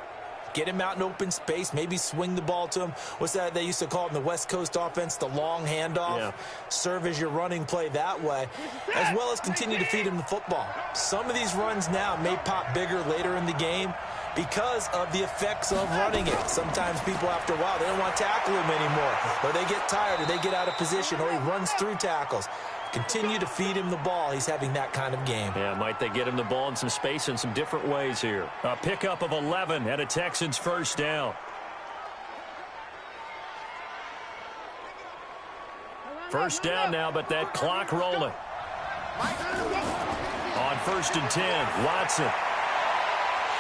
Get him out in open space, maybe swing the ball to him. What's that they used to call it in the West Coast offense, the long handoff? Yeah. Serve as your running play that way, as well as continue to feed him the football. Some of these runs now may pop bigger later in the game because of the effects of running it. Sometimes people, after a while, they don't want to tackle him anymore, or they get tired, or they get out of position, or he runs through tackles. Continue to feed him the ball. He's having that kind of game. Yeah, might they get him the ball in some space in some different ways here. A pickup of 11 and a Texans first down. First down now, but that clock rolling. On 1st and 10, Watson.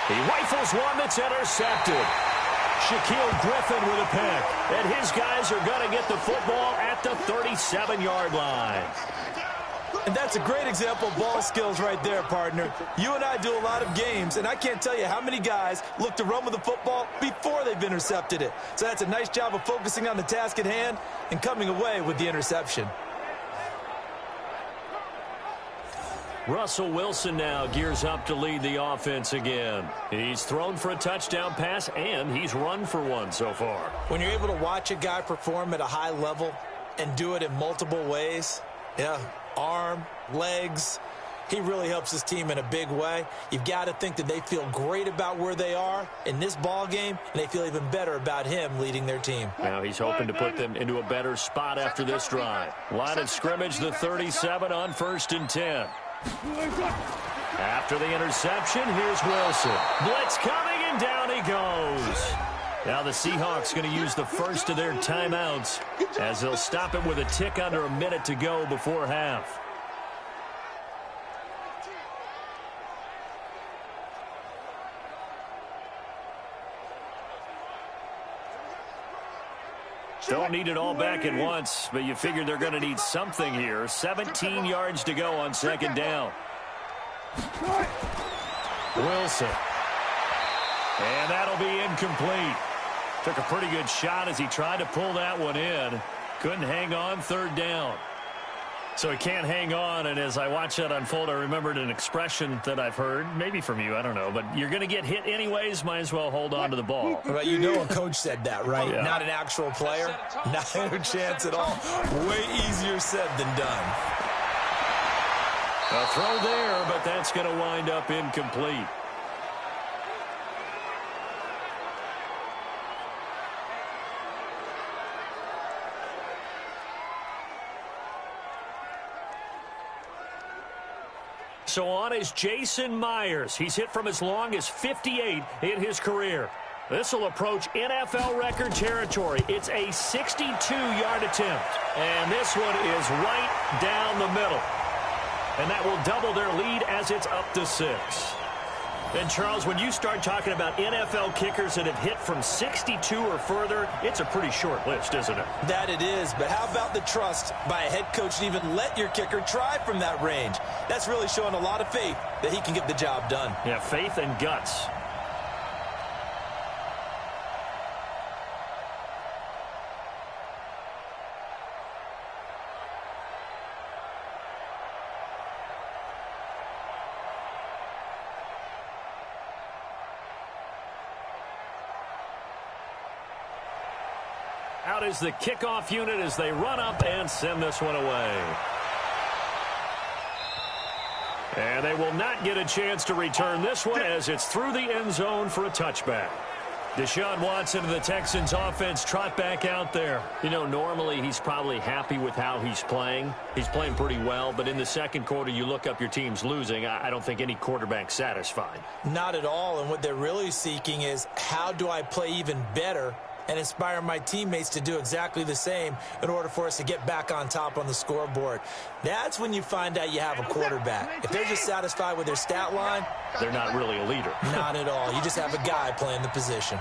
He rifles one that's intercepted. Shaquille Griffin with a pick. And his guys are going to get the football at the 37-yard line. And that's a great example of ball skills right there, partner. You and I do a lot of games, and I can't tell you how many guys look to run with the football before they've intercepted it. So that's a nice job of focusing on the task at hand and coming away with the interception. Russell Wilson now gears up to lead the offense again. He's thrown for a touchdown pass, and he's run for one so far. When you're able to watch a guy perform at a high level and do it in multiple ways, yeah, arm, legs, he really helps his team in a big way. You've got to think that they feel great about where they are in this ball game, and they feel even better about him leading their team. Now he's hoping to put them into a better spot after this drive. Line of scrimmage, the 37 on 1st and 10. After the interception, here's Wilson. Blitz coming, and down he goes. Now the Seahawks going to use the first of their timeouts as they'll stop it with a tick under a minute to go before half. Don't need it all back at once, but you figure they're going to need something here. 17 yards to go on second down. Wilson. And that'll be incomplete. Took a pretty good shot as he tried to pull that one in. Couldn't hang on, third down. So he can't hang on, and as I watch that unfold, I remembered an expression that I've heard, maybe from you, I don't know, but you're going to get hit anyways, might as well hold on to the ball. Well, you know a coach said that, right? Yeah. Not an actual player. Not a chance at all. Way easier said than done. A throw there, but that's going to wind up incomplete. So on is Jason Myers. He's hit from as long as 58 in his career. This will approach NFL record territory. It's a 62-yard attempt. And this one is right down the middle. And that will double their lead as it's up to 6. And, Charles, when you start talking about NFL kickers that have hit from 62 or further, it's a pretty short list, isn't it? That it is, but how about the trust by a head coach to even let your kicker try from that range? That's really showing a lot of faith that he can get the job done. Yeah, faith and guts. Out is the kickoff unit as they run up and send this one away. And they will not get a chance to return this one as it's through the end zone for a touchback. Deshaun Watson of the Texans offense trot back out there. You know, normally he's probably happy with how he's playing. He's playing pretty well, but in the second quarter you look up your team's losing. I don't think any quarterback's satisfied. Not at all, and what they're really seeking is how do I play even better and inspire my teammates to do exactly the same in order for us to get back on top on the scoreboard. That's when you find out you have a quarterback. If they're just satisfied with their stat line, they're not really a leader. Not at all. You just have a guy playing the position.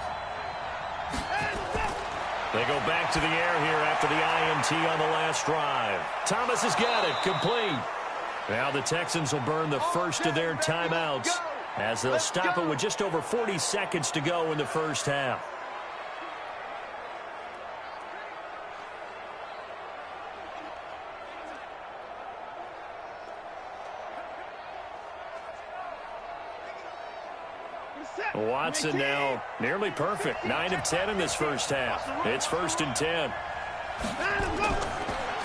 They go back to the air here after the INT on the last drive. Thomas has got it, complete. Now the Texans will burn the first of their timeouts as they'll stop it with just over 40 seconds to go in the first half. Watson now nearly perfect. 9 of 10 in this first half. It's 1st and 10.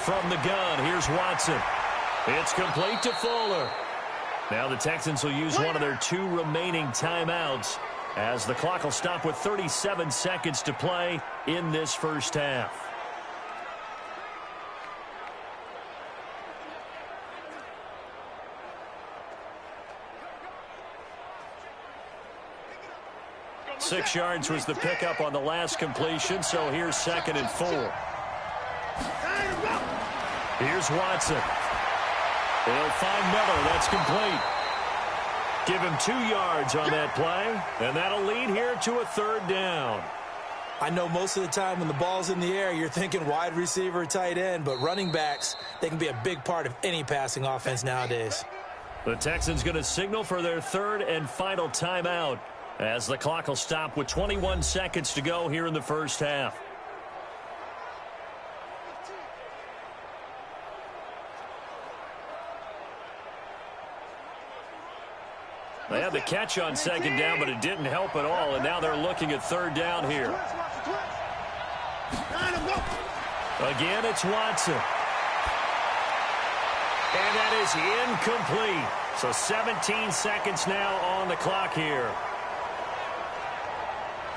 From the gun, here's Watson. It's complete to Fuller. Now the Texans will use one of their 2 remaining timeouts as the clock will stop with 37 seconds to play in this first half. Six yards was the pickup on the last completion, so here's 2nd and 4. Here's Watson. They'll find Miller. That's complete. Give him 2 yards on that play, and that'll lead here to a 3rd down. I know most of the time when the ball's in the air, you're thinking wide receiver, tight end, but running backs, they can be a big part of any passing offense nowadays. The Texans going to signal for their 3rd and final timeout as the clock will stop with 21 seconds to go here in the first half. They had the catch on 2nd down, but it didn't help at all, and now they're looking at 3rd down here. Again, it's Watson. And that is incomplete. So 17 seconds now on the clock here.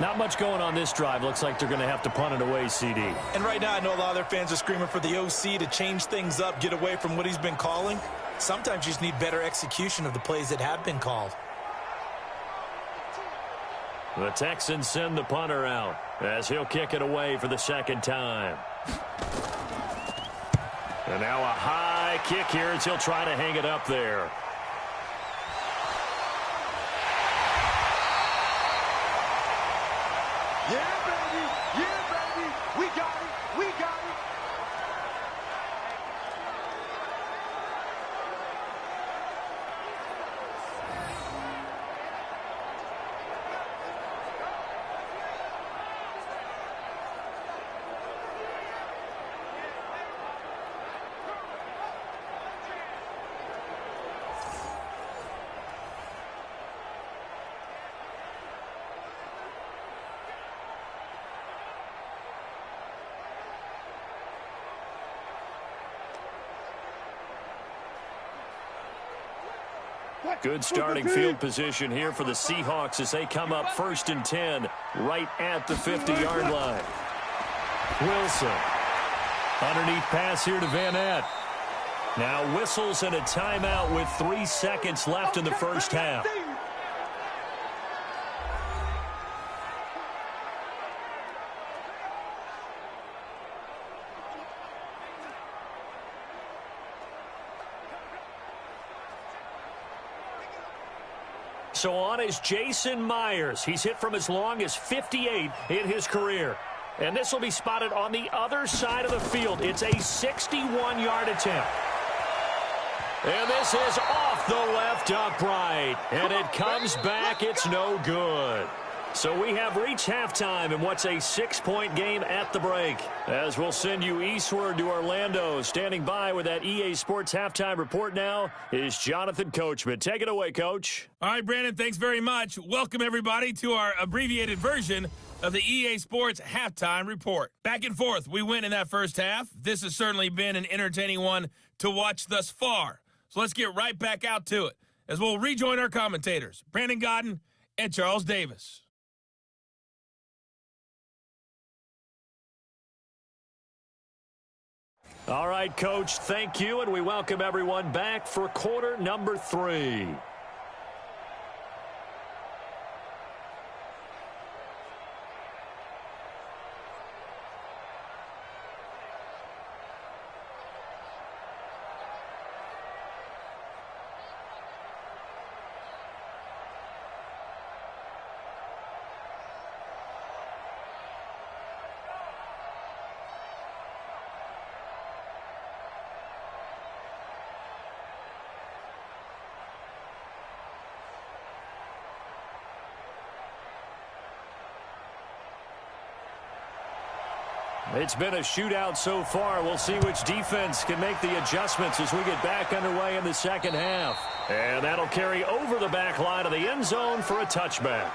Not much going on this drive. Looks like they're going to have to punt it away, CD. And right now I know a lot of their fans are screaming for the OC to change things up, get away from what he's been calling. Sometimes you just need better execution of the plays that have been called. The Texans send the punter out as he'll kick it away for the second time. And now a high kick here as he'll try to hang it up there. Yeah, baby. Yeah, baby. We got it. We got it. Good starting field position here for the Seahawks as they come up 1st and 10 right at the 50-yard line. Wilson. Underneath pass here to Van Ness. Now whistles and a timeout with 3 seconds left in the first half. So on is Jason Myers. He's hit from as long as 58 in his career. And this will be spotted on the other side of the field. It's a 61-yard attempt. And this is off the left upright. And it comes back. It's no good. So we have reached halftime in what's a 6-point game at the break. As we'll send you eastward to Orlando. Standing by with that EA Sports halftime report now is Jonathan Coachman. Take it away, Coach. All right, Brandon, thanks very much. Welcome, everybody, to our abbreviated version of the EA Sports halftime report. Back and forth, we win in that first half. This has certainly been an entertaining one to watch thus far. So let's get right back out to it as we'll rejoin our commentators, Brandon Godden and Charles Davis. All right, Coach, thank you, and we welcome everyone back for quarter number 3. It's been a shootout so far. We'll see which defense can make the adjustments as we get back underway in the second half. And that'll carry over the back line of the end zone for a touchback.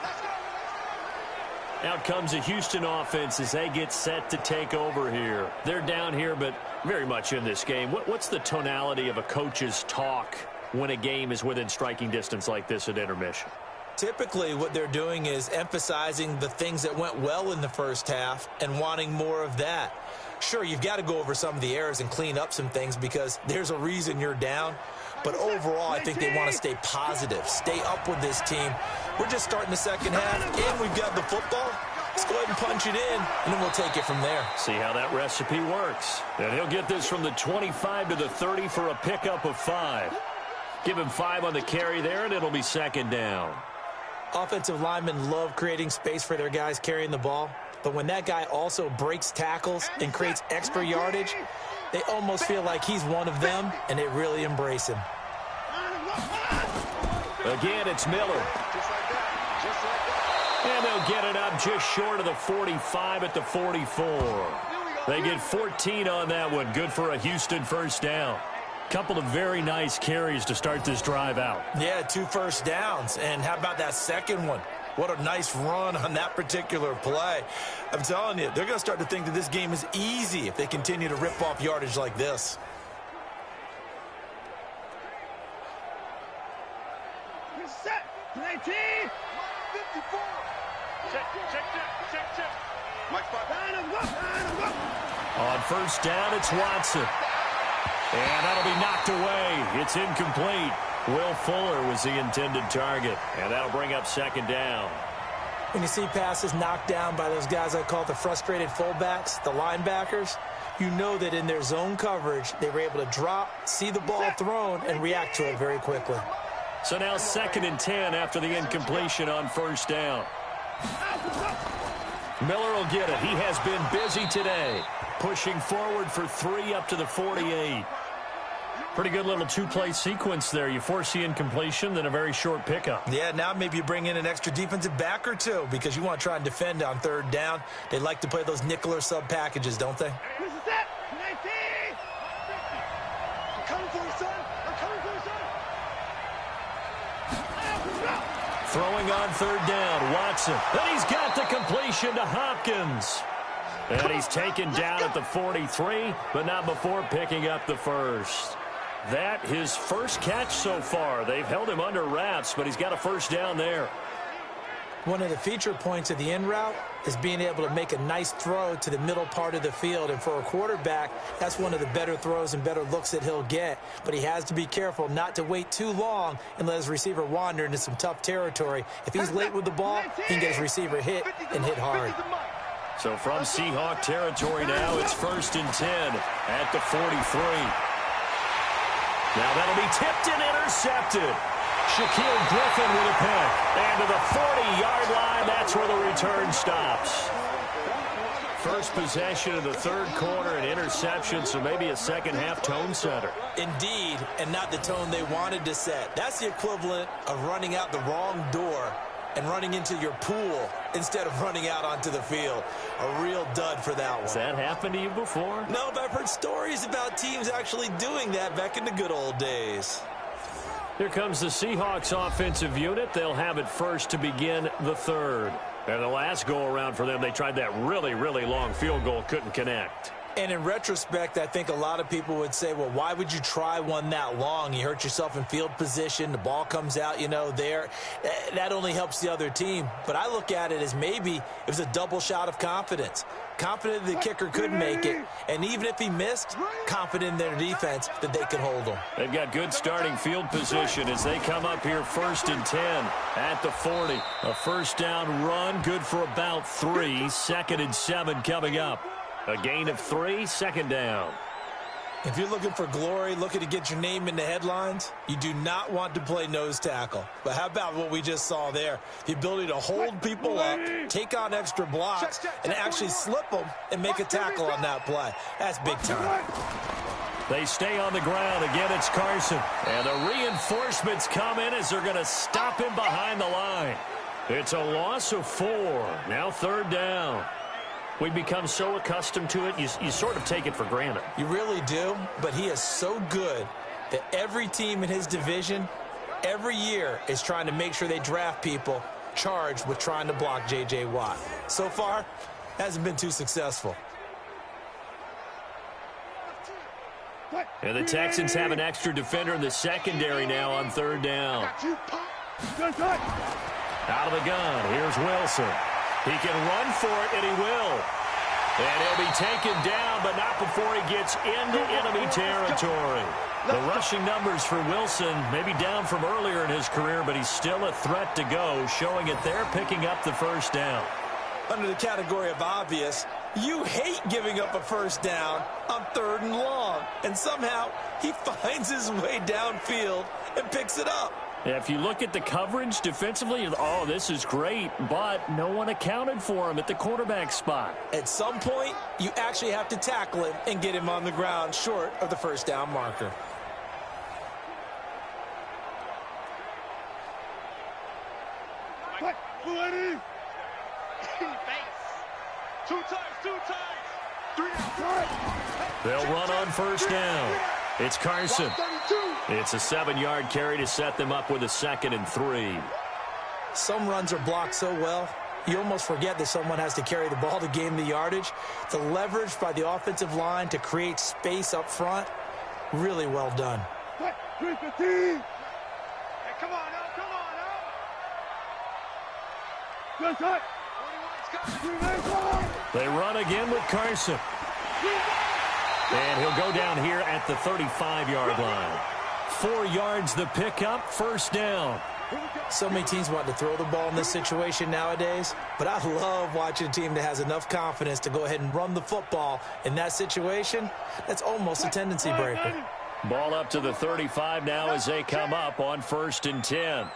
Out comes the Houston offense as they get set to take over here. They're down here, but very much in this game. What's the tonality of a coach's talk when a game is within striking distance like this at intermission? Typically, what they're doing is emphasizing the things that went well in the first half and wanting more of that. Sure, you've got to go over some of the errors and clean up some things because there's a reason you're down. But overall, I think they want to stay positive, stay up with this team. We're just starting the second half, and we've got the football. Let's go ahead and punch it in, and then we'll take it from there. See how that recipe works. And he'll get this from the 25 to the 30 for a pickup of 5. Give him 5 on the carry there, and it'll be second down. Offensive linemen love creating space for their guys carrying the ball, but when that guy also breaks tackles and creates extra yardage, they almost feel like he's one of them, and they really embrace him. Again, it's Miller. And they'll get it up just short of the 45 at the 44. They get 14 on that one. Good for a Houston first down. Couple of very nice carries to start this drive out. Yeah, 2 first downs. And how about that second one? What a nice run on that particular play. I'm telling you, they're going to start to think that this game is easy if they continue to rip off yardage like this. Set. 19. 54. Check. Mike, 5. On first down, it's Watson. And that'll be knocked away. It's incomplete. Will Fuller was the intended target. And that'll bring up second down. When you see passes knocked down by those guys I call the frustrated fullbacks, the linebackers, you know that in their zone coverage, they were able to drop, see the ball thrown, and react to it very quickly. So now 2nd and 10 after the incompletion on first down. Miller will get it. He has been busy today, pushing forward for 3 up to the 48. Pretty good little two-play sequence there. You force the incompletion, then a very short pickup. Yeah, now maybe you bring in an extra defensive back or two because you want to try and defend on 3rd down. They like to play those nickel or sub packages, don't they? This is it. 19. I'm coming for you, son. I'm coming for you, son. Throwing on 3rd down, Watson. And he's got the completion to Hopkins. And he's taken down at the 43, but not before picking up the first. That his first catch so far. They've held him under wraps, but he's got a first down there. One of the feature points of the in route is being able to make a nice throw to the middle part of the field. And for a quarterback, that's one of the better throws and better looks that he'll get. But he has to be careful not to wait too long and let his receiver wander into some tough territory. If he's late with the ball, he can get his receiver hit and hit hard. So from Seahawk territory now, it's 1st and 10 at the 43. Now that'll be tipped and intercepted. Shaquille Griffin with a pick. And to the 40-yard line, that's where the return stops. First possession of the 3rd quarter, an interception, so maybe a second-half tone setter. Indeed, and not the tone they wanted to set. That's the equivalent of running out the wrong door and running into your pool instead of running out onto the field. A real dud for that one. Has that happened to you before? No, but I've heard stories about teams actually doing that back in the good old days. Here comes the Seahawks offensive unit. They'll have it first to begin the 3rd. And the last go-around for them, they tried that really, really long field goal, couldn't connect. And in retrospect, I think a lot of people would say, well, why would you try one that long? You hurt yourself in field position. The ball comes out, there. That only helps the other team. But I look at it as maybe it was a double shot of confidence. Confident the kicker could make it. And even if he missed, confident in their defense that they could hold him. They've got good starting field position as they come up here 1st and 10 at the 40. A first down run, good for about 3. 2nd and 7 coming up. A gain of 3, 2nd down. If you're looking for glory, looking to get your name in the headlines, you do not want to play nose tackle. But how about what we just saw there? The ability to hold people up, take on extra blocks, and actually slip them and make a tackle on that play. That's big time. They stay on the ground. Again, it's Carson. And the reinforcements come in as they're going to stop him behind the line. It's a loss of 4. Now 3rd down. We become so accustomed to it, you sort of take it for granted. You really do, but he is so good that every team in his division, every year, is trying to make sure they draft people charged with trying to block J.J. Watt. So far, hasn't been too successful. And the Texans have an extra defender in the secondary now on 3rd down. Out of the gun, here's Wilson. He can run for it, and he will. And he'll be taken down, but not before he gets into enemy territory. The rushing numbers for Wilson may be down from earlier in his career, but he's still a threat to go, showing it there, picking up the first down. Under the category of obvious, you hate giving up a first down on 3rd and long. And somehow, he finds his way downfield and picks it up. If you look at the coverage defensively, oh, this is great, but no one accounted for him at the quarterback spot. At some point, you actually have to tackle him and get him on the ground short of the first down marker. They'll run on first down. It's Carson. It's a 7-yard carry to set them up with a 2nd and 3. Some runs are blocked so well, you almost forget that someone has to carry the ball to gain the yardage. The leverage by the offensive line to create space up front, really well done. Hey, come on now, come on now. They run again with Carson. And he'll go down here at the 35-yard line. 4 yards the pickup, first down. So many teams want to throw the ball in this situation nowadays, but I love watching a team that has enough confidence to go ahead and run the football. In that situation, that's almost a tendency breaker. Ball up to the 35 now as they come up on 1st and 10.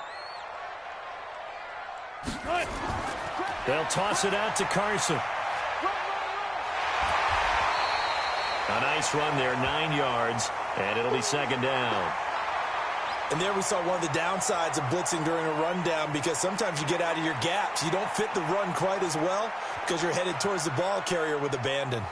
They'll toss it out to Carson. A nice run there, 9 yards, and it'll be 2nd down. And there we saw one of the downsides of blitzing during a rundown, because sometimes you get out of your gaps. You don't fit the run quite as well because you're headed towards the ball carrier with abandon.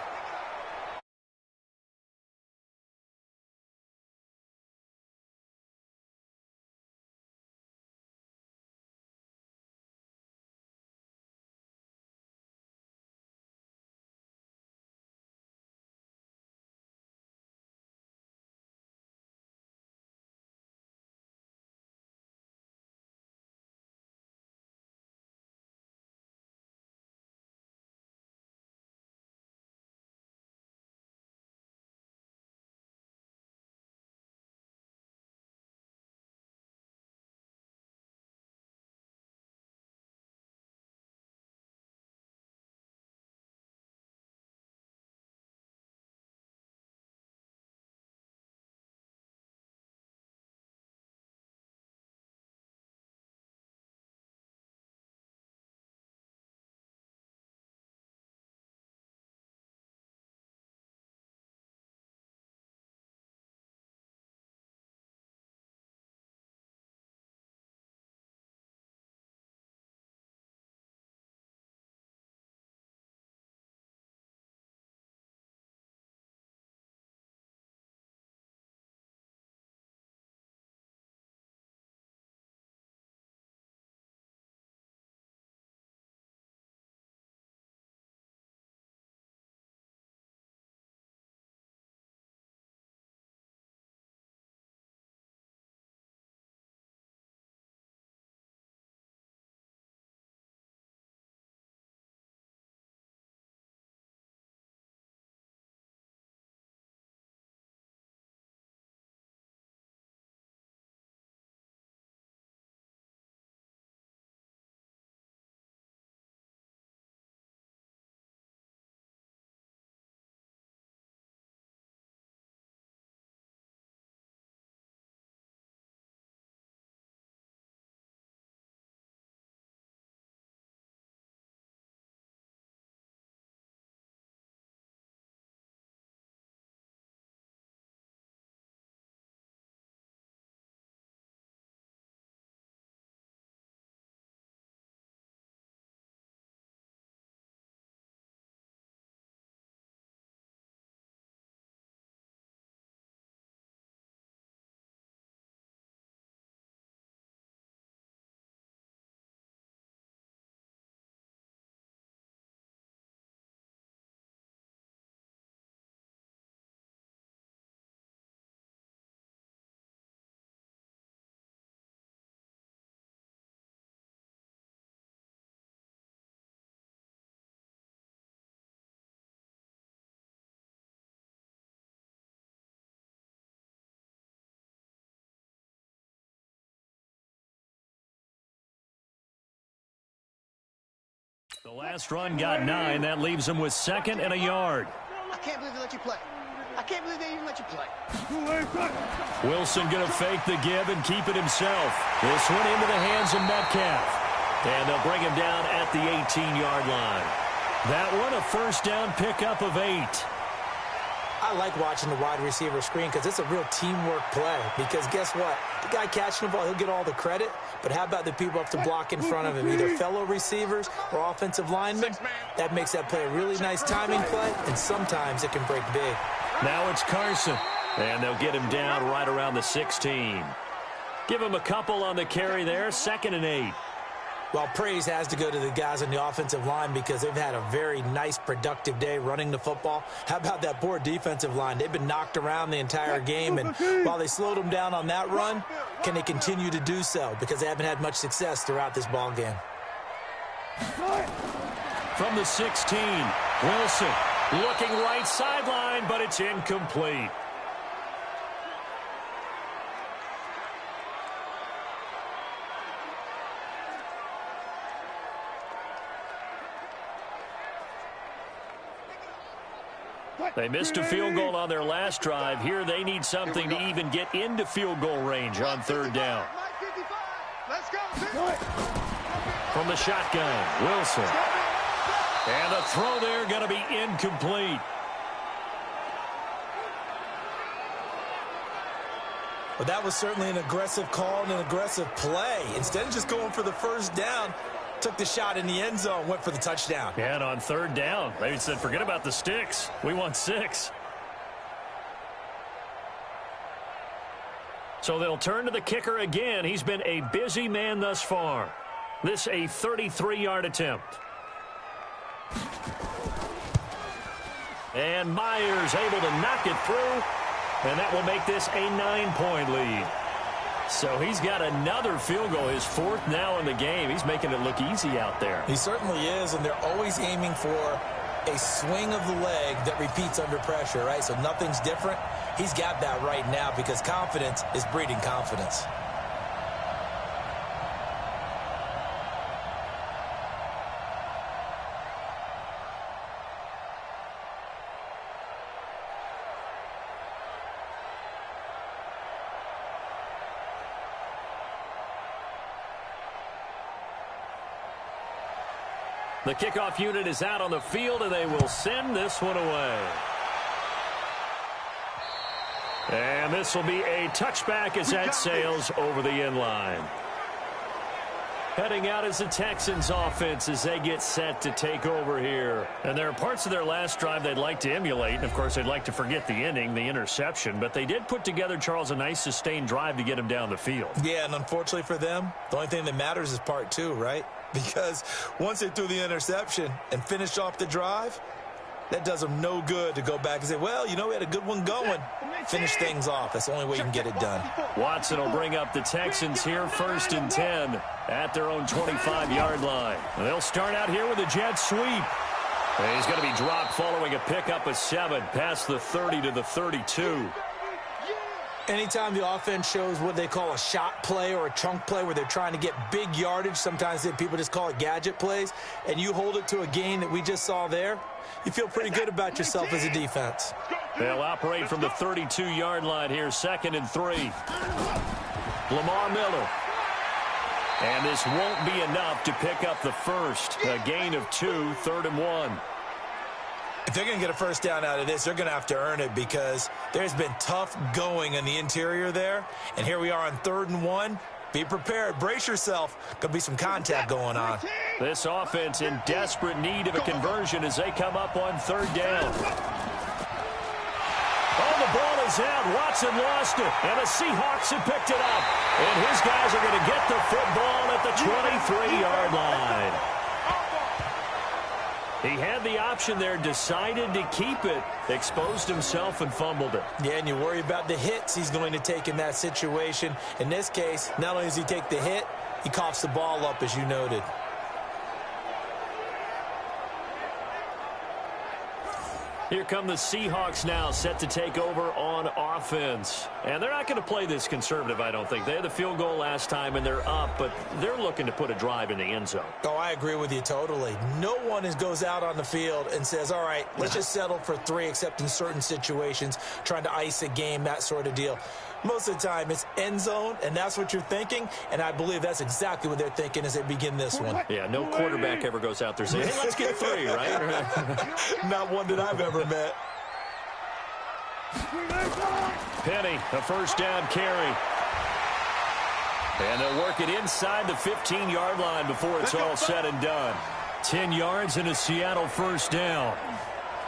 The last run got 9. That leaves him with 2nd and a yard. I can't believe they let you play. I can't believe they even let you play. Wilson going to fake the give and keep it himself. This one into the hands of Metcalf. And they'll bring him down at the 18-yard line. That one a first down pickup of 8. I like watching the wide receiver screen because it's a real teamwork play. Because guess what? The guy catching the ball, he'll get all the credit. But how about the people up to block in front of him, either fellow receivers or offensive linemen? That makes that play a really nice timing play, and sometimes it can break big. Now it's Carson, and they'll get him down right around the 16. Give him a couple on the carry there, 2nd and 8. Well, praise has to go to the guys on the offensive line because they've had a very nice, productive day running the football. How about that poor defensive line? They've been knocked around the entire game, and while they slowed them down on that run, can they continue to do so? Because they haven't had much success throughout this ball game. From the 16, Wilson Looking right sideline, but it's incomplete. They missed a field goal on their last drive. Here they need something to even get into field goal range on third down. Let's go. From the shotgun, Wilson. And the throw there going to be incomplete. Well, that was certainly an aggressive call and an aggressive play. Instead of just going for the first down, took the shot in the end zone, went for the touchdown. And on third down, they said, forget about the sticks. We want 6. So they'll turn to the kicker again. He's been a busy man thus far. This a 33-yard attempt. And Myers able to knock it through. And that will make this a 9-point lead. So he's got another field goal, his 4th now in the game. He's making it look easy out there. He certainly is, and they're always aiming for a swing of the leg that repeats under pressure, right? So nothing's different. He's got that right now because confidence is breeding confidence. The kickoff unit is out on the field, and they will send this one away. And this will be a touchback as that sails over the end line. Heading out is the Texans offense as they get set to take over here. And there are parts of their last drive they'd like to emulate. And, of course, they'd like to forget the inning, the interception. But they did put together, Charles, a nice sustained drive to get him down the field. Yeah, and unfortunately for them, the only thing that matters is part 2, right? Because once they threw the interception and finished off the drive, that does them no good to go back and say, well, you know, we had a good one going. Finish things off. That's the only way you can get it done. Watson will bring up the Texans here, 1st and 10 at their own 25-yard line. They'll start out here with a jet sweep. And he's going to be dropped following a pickup of 7 past the 30 to the 32. Anytime the offense shows what they call a shot play or a chunk play where they're trying to get big yardage, sometimes people just call it gadget plays, and you hold it to a gain that we just saw there, you feel pretty good about yourself as a defense. They'll operate from the 32-yard line here, 2nd and 3. Lamar Miller. And this won't be enough to pick up the first. A gain of 2, 3rd and 1. If they're going to get a first down out of this, they're going to have to earn it because there's been tough going in the interior there. And here we are on 3rd and 1. Be prepared. Brace yourself. Going to be some contact going on. This offense in desperate need of a conversion as they come up on 3rd down. Oh, the ball is out. Watson lost it. And the Seahawks have picked it up. And his guys are going to get the football at the 23-yard line. He had the option there, decided to keep it, exposed himself and fumbled it. Yeah, and you worry about the hits he's going to take in that situation. In this case, not only does he take the hit, he coughs the ball up, as you noted. Here come the Seahawks now, set to take over on offense. And they're not going to play this conservative, I don't think. They had the field goal last time, and they're up, but they're looking to put a drive in the end zone. Oh, I agree with you totally. No one goes out on the field and says, all right, let's just settle for 3, except in certain situations, trying to ice a game, that sort of deal. Most of the time, it's end zone, and that's what you're thinking, and I believe that's exactly what they're thinking as they begin this one. Yeah, no quarterback ever goes out there saying, hey, let's get 3, right? Not one that I've ever met. Penny, a first down carry. And they'll work it inside the 15-yard line before it's all said and done. 10 yards and a Seattle first down.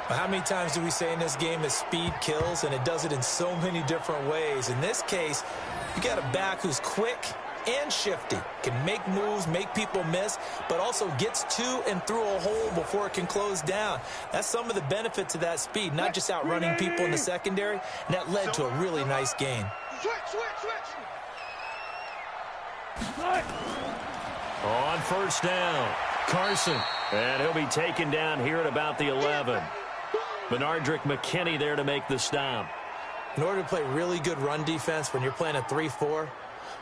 How many times do we say in this game that speed kills, and it does it in so many different ways? In this case, you got a back who's quick and shifty, can make moves, make people miss, but also gets to and through a hole before it can close down. That's some of the benefits of that speed, not just outrunning people in the secondary, and that led to a really nice gain. On first down, Carson, and he'll be taken down here at about the 11. Benardrick McKinney there to make the stop. In order to play really good run defense when you're playing a 3-4,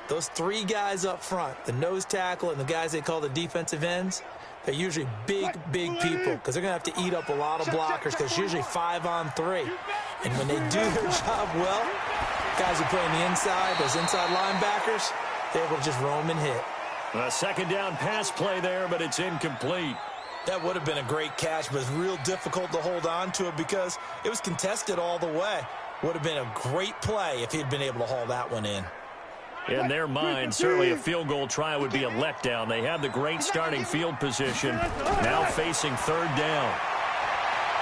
those three guys up front, the nose tackle and the guys they call the defensive ends, they're usually big people because they're going to have to eat up a lot of blockers because it's usually 5-on-3. And when they do their job well, guys who play on the inside, those inside linebackers, they're able to just roam and hit. A second down pass play there, but it's incomplete. That would have been a great catch, but it's real difficult to hold on to it because it was contested all the way. Would have been a great play if he'd been able to haul that one in. In their mind, certainly a field goal try would be a letdown. They have the great starting field position, now facing third down.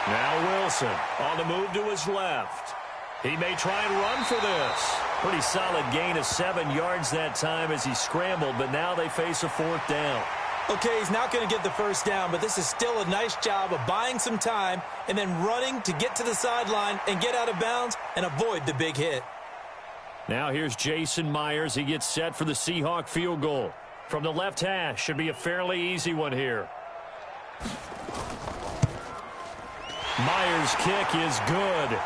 Now Wilson on the move to his left. He may try and run for this. Pretty solid gain of 7 yards that time as he scrambled, but now they face a fourth down. Okay, he's not going to get the first down, but this is still a nice job of buying some time and then running to get to the sideline and get out of bounds and avoid the big hit. Now here's Jason Myers. He gets set for the Seahawk field goal. From the left hash, should be a fairly easy one here. Myers' kick is good.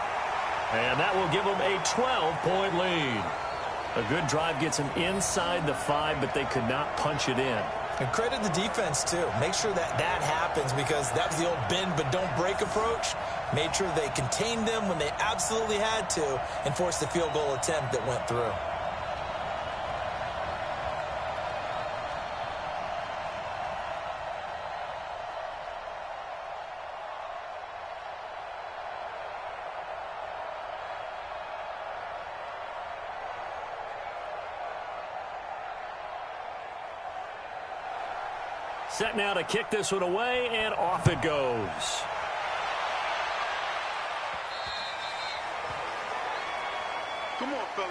And that will give them a 12-point lead. A good drive gets them inside the 5, but they could not punch it in. And credit the defense, too. Make sure that happens because that was the old bend but don't break approach. Made sure they contained them when they absolutely had to and forced the field goal attempt that went through. Set now to kick this one away, and off it goes. Come on, fellas.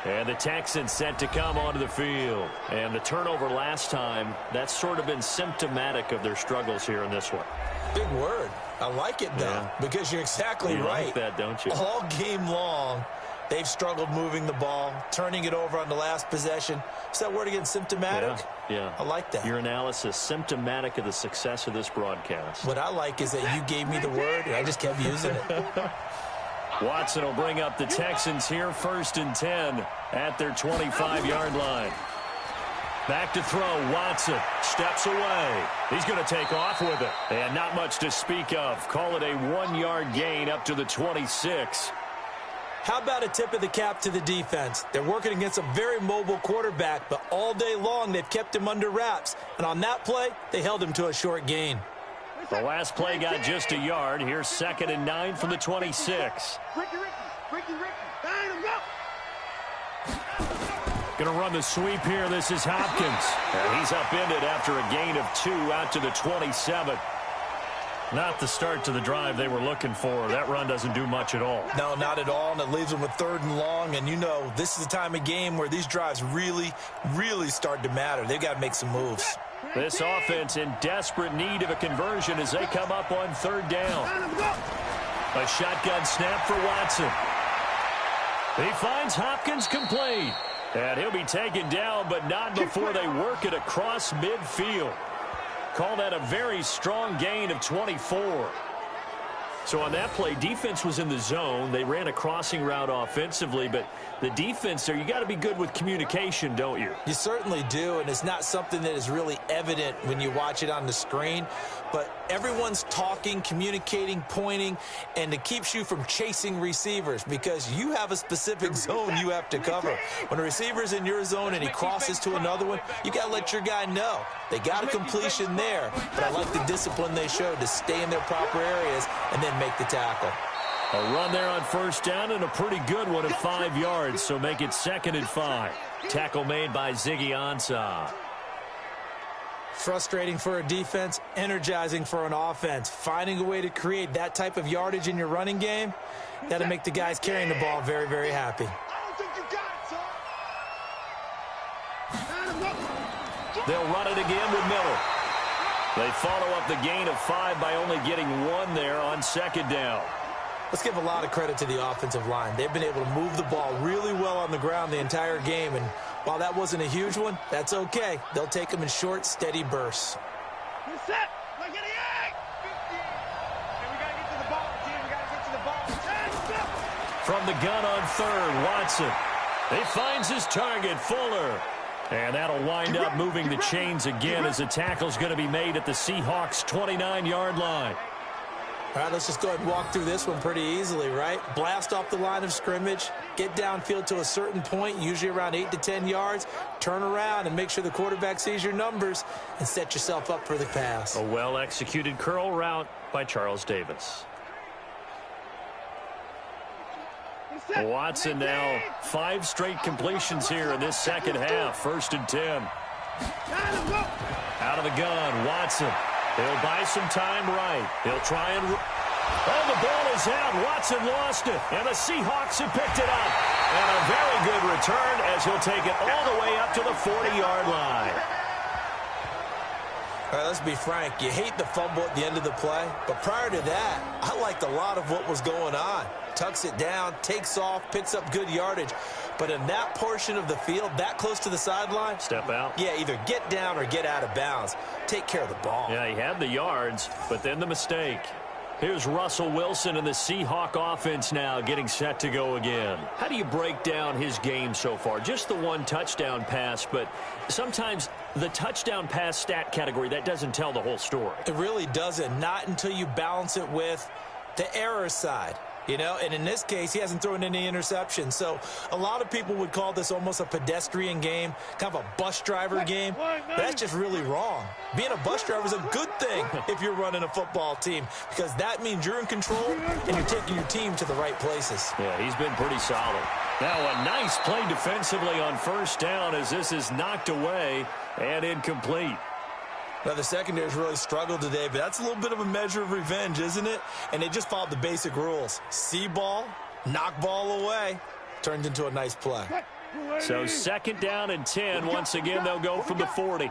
And the Texans set to come onto the field. And the turnover last time, that's sort of been symptomatic of their struggles here in this one. Big word. I like it, though, because you're exactly right. Like that, don't you? All game long, they've struggled moving the ball, turning it over on the last possession. Is that word again, symptomatic? Yeah. I like that. Your analysis, symptomatic of the success of this broadcast. What I like is that you gave me the word, and I just kept using it. Watson will bring up the Texans here, 1st and 10 at their 25-yard line. Back to throw, Watson steps away. He's going to take off with it. And not much to speak of. Call it a 1-yard gain up to the 26. How about a tip of the cap to the defense? They're working against a very mobile quarterback, but all day long they've kept him under wraps. And on that play, they held him to a short gain. The last play got just a yard. Here's 2nd and 9 from the 26. Ricky, line him up. Going to run the sweep here. This is Hopkins. And he's upended after a gain of 2 out to the 27. Not the start to the drive they were looking for. That run doesn't do much at all. No, not at all, and it leaves them with 3rd and long. And you know, this is the time of game where these drives really start to matter. They've got to make some moves. This offense in desperate need of a conversion as they come up on 3rd down. A shotgun snap for Watson. He finds Hopkins complete. And he'll be taken down, but not before they work it across midfield. Call that a very strong gain of 24. So on that play, defense was in the zone. They ran a crossing route offensively, but the defense there, you got to be good with communication, don't you? You certainly do, and it's not something that is really evident when you watch it on the screen. But everyone's talking, communicating, pointing, and it keeps you from chasing receivers because you have a specific zone you have to cover. When a receiver's in your zone and he crosses to another one, you got to let your guy know. They got a completion there, but I like the discipline they showed to stay in their proper areas and then make the tackle. A run there on 1st down and a pretty good one at 5 yards, so make it 2nd and 5. Tackle made by Ziggy Ansah. Frustrating for a defense, energizing for an offense. Finding a way to create that type of yardage in your running game, that'll make the guys carrying the ball very, very happy. I don't think you got it, son. Line him up. They'll run it again with Miller. They follow up the gain of 5 by only getting 1 there on 2nd down. Let's give a lot of credit to the offensive line. They've been able to move the ball really well on the ground the entire game, and while that wasn't a huge one, that's okay. They'll take them in short, steady bursts. Good set. Like an egg. From the gun on third, Watson. He finds his target, Fuller. And that'll wind up moving the chains again as the tackle's going to be made at the Seahawks' 29-yard line. All right, let's just go ahead and walk through this one pretty easily, right? Blast off the line of scrimmage, get downfield to a certain point, usually around 8 to 10 yards, turn around and make sure the quarterback sees your numbers and set yourself up for the pass. A well-executed curl route by Charles Davis. Watson now 5 straight completions here in this second half. 1st and 10. Out of the gun, Watson. He'll buy some time right. He'll try and... Oh, the ball is out. Watson lost it. And the Seahawks have picked it up. And a very good return as he'll take it all the way up to the 40-yard line. All right, let's be frank. You hate the fumble at the end of the play. But prior to that, I liked a lot of what was going on. Tucks it down, takes off, picks up good yardage. But in that portion of the field, that close to the sideline... Step out. Yeah, either get down or get out of bounds. Take care of the ball. Yeah, he had the yards, but then the mistake. Here's Russell Wilson and the Seahawk offense now getting set to go again. How do you break down his game so far? Just the 1 touchdown pass, but sometimes the touchdown pass stat category, that doesn't tell the whole story. It really doesn't. Not until you balance it with the error side. You know, and in this case, he hasn't thrown any interceptions. So a lot of people would call this almost a pedestrian game, kind of a bus driver game. But that's just really wrong. Being a bus driver is a good thing if you're running a football team, because that means you're in control and you're taking your team to the right places. Yeah, he's been pretty solid. Now a nice play defensively on 1st down as this is knocked away and incomplete. Now, the secondary's really struggled today, but that's a little bit of a measure of revenge, isn't it? And they just followed the basic rules. See ball, knock ball away. Turned into a nice play. So 2nd down and 10. Once again, they'll go from the 40.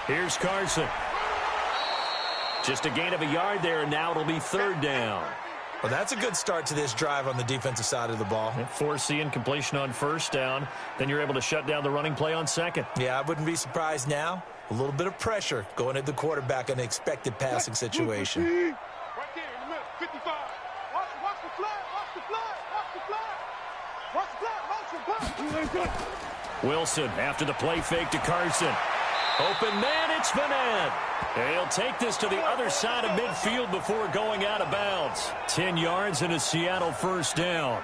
Here's Carson. Just a gain of a yard there, and now it'll be 3rd down. Well, that's a good start to this drive on the defensive side of the ball. Force the incompletion on 1st down. Then you're able to shut down the running play on 2nd. Yeah, I wouldn't be surprised now. A little bit of pressure going at the quarterback in an expected passing situation. Right there in the middle, 55. Watch the flag, watch the flag, watch the flag. Watch the flag, watch the flag. Wilson after the play fake to Carson. Open man, it's Vanette. He'll take this to the other side of midfield before going out of bounds. 10 yards and a Seattle 1st down.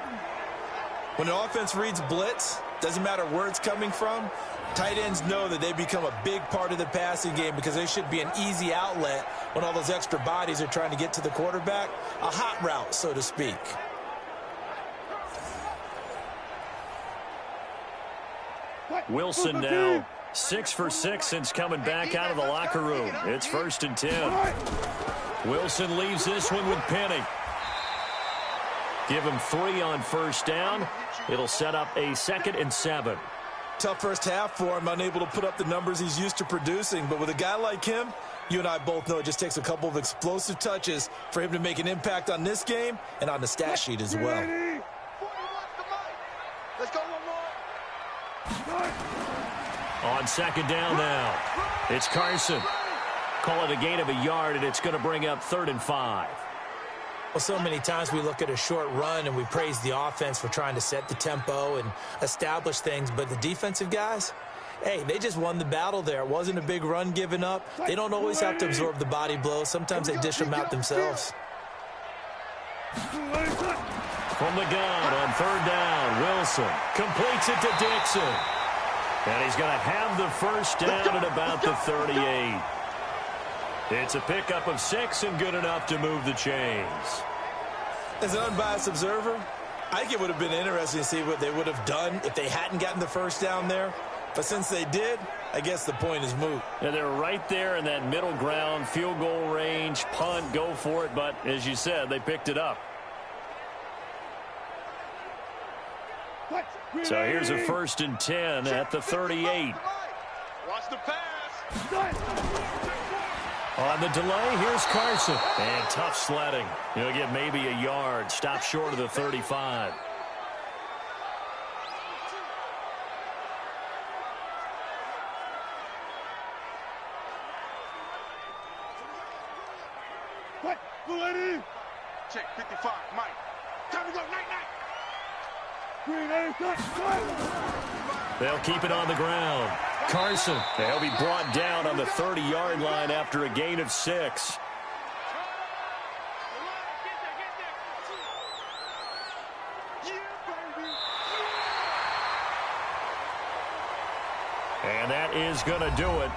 When an offense reads blitz, doesn't matter where it's coming from, tight ends know that they become a big part of the passing game because they should be an easy outlet when all those extra bodies are trying to get to the quarterback. A hot route, so to speak. Wilson now 6 for 6 since coming back out of the locker room. It's 1st and 10. Wilson leaves this one with Penny. Give him 3 on 1st down. It'll set up a 2nd and 7. Tough first half for him, unable to put up the numbers he's used to producing. But with a guy like him, you and I both know it just takes a couple of explosive touches for him to make an impact on this game and on the stat sheet as well. Let's go one more. On 2nd down now, it's Carson. Call it a gain of a yard, and it's going to bring up 3rd and 5. Well, so many times we look at a short run and we praise the offense for trying to set the tempo and establish things, but the defensive guys, hey, they just won the battle there. It wasn't a big run given up. They don't always have to absorb the body blows. Sometimes they dish them out themselves. From the gun on 3rd down, Wilson completes it to Dixon. And he's going to have the 1st down at about the 38. It's a pickup of 6 and good enough to move the chains. As an unbiased observer, I think it would have been interesting to see what they would have done if they hadn't gotten the 1st down there. But since they did, I guess the point is moot. And they're right there in that middle ground, field goal range, punt, go for it. But as you said, they picked it up. So here's a 1st and 10 at the 38. Watch the pass. On the delay, here's Carson. And tough sledding. He'll get maybe a yard. Stop short of the 35. Go ahead. check, 55, Mike. Time to go, night. They'll keep it on the ground. Carson, they'll be brought down on the 30-yard line after a gain of 6. And that is going to do it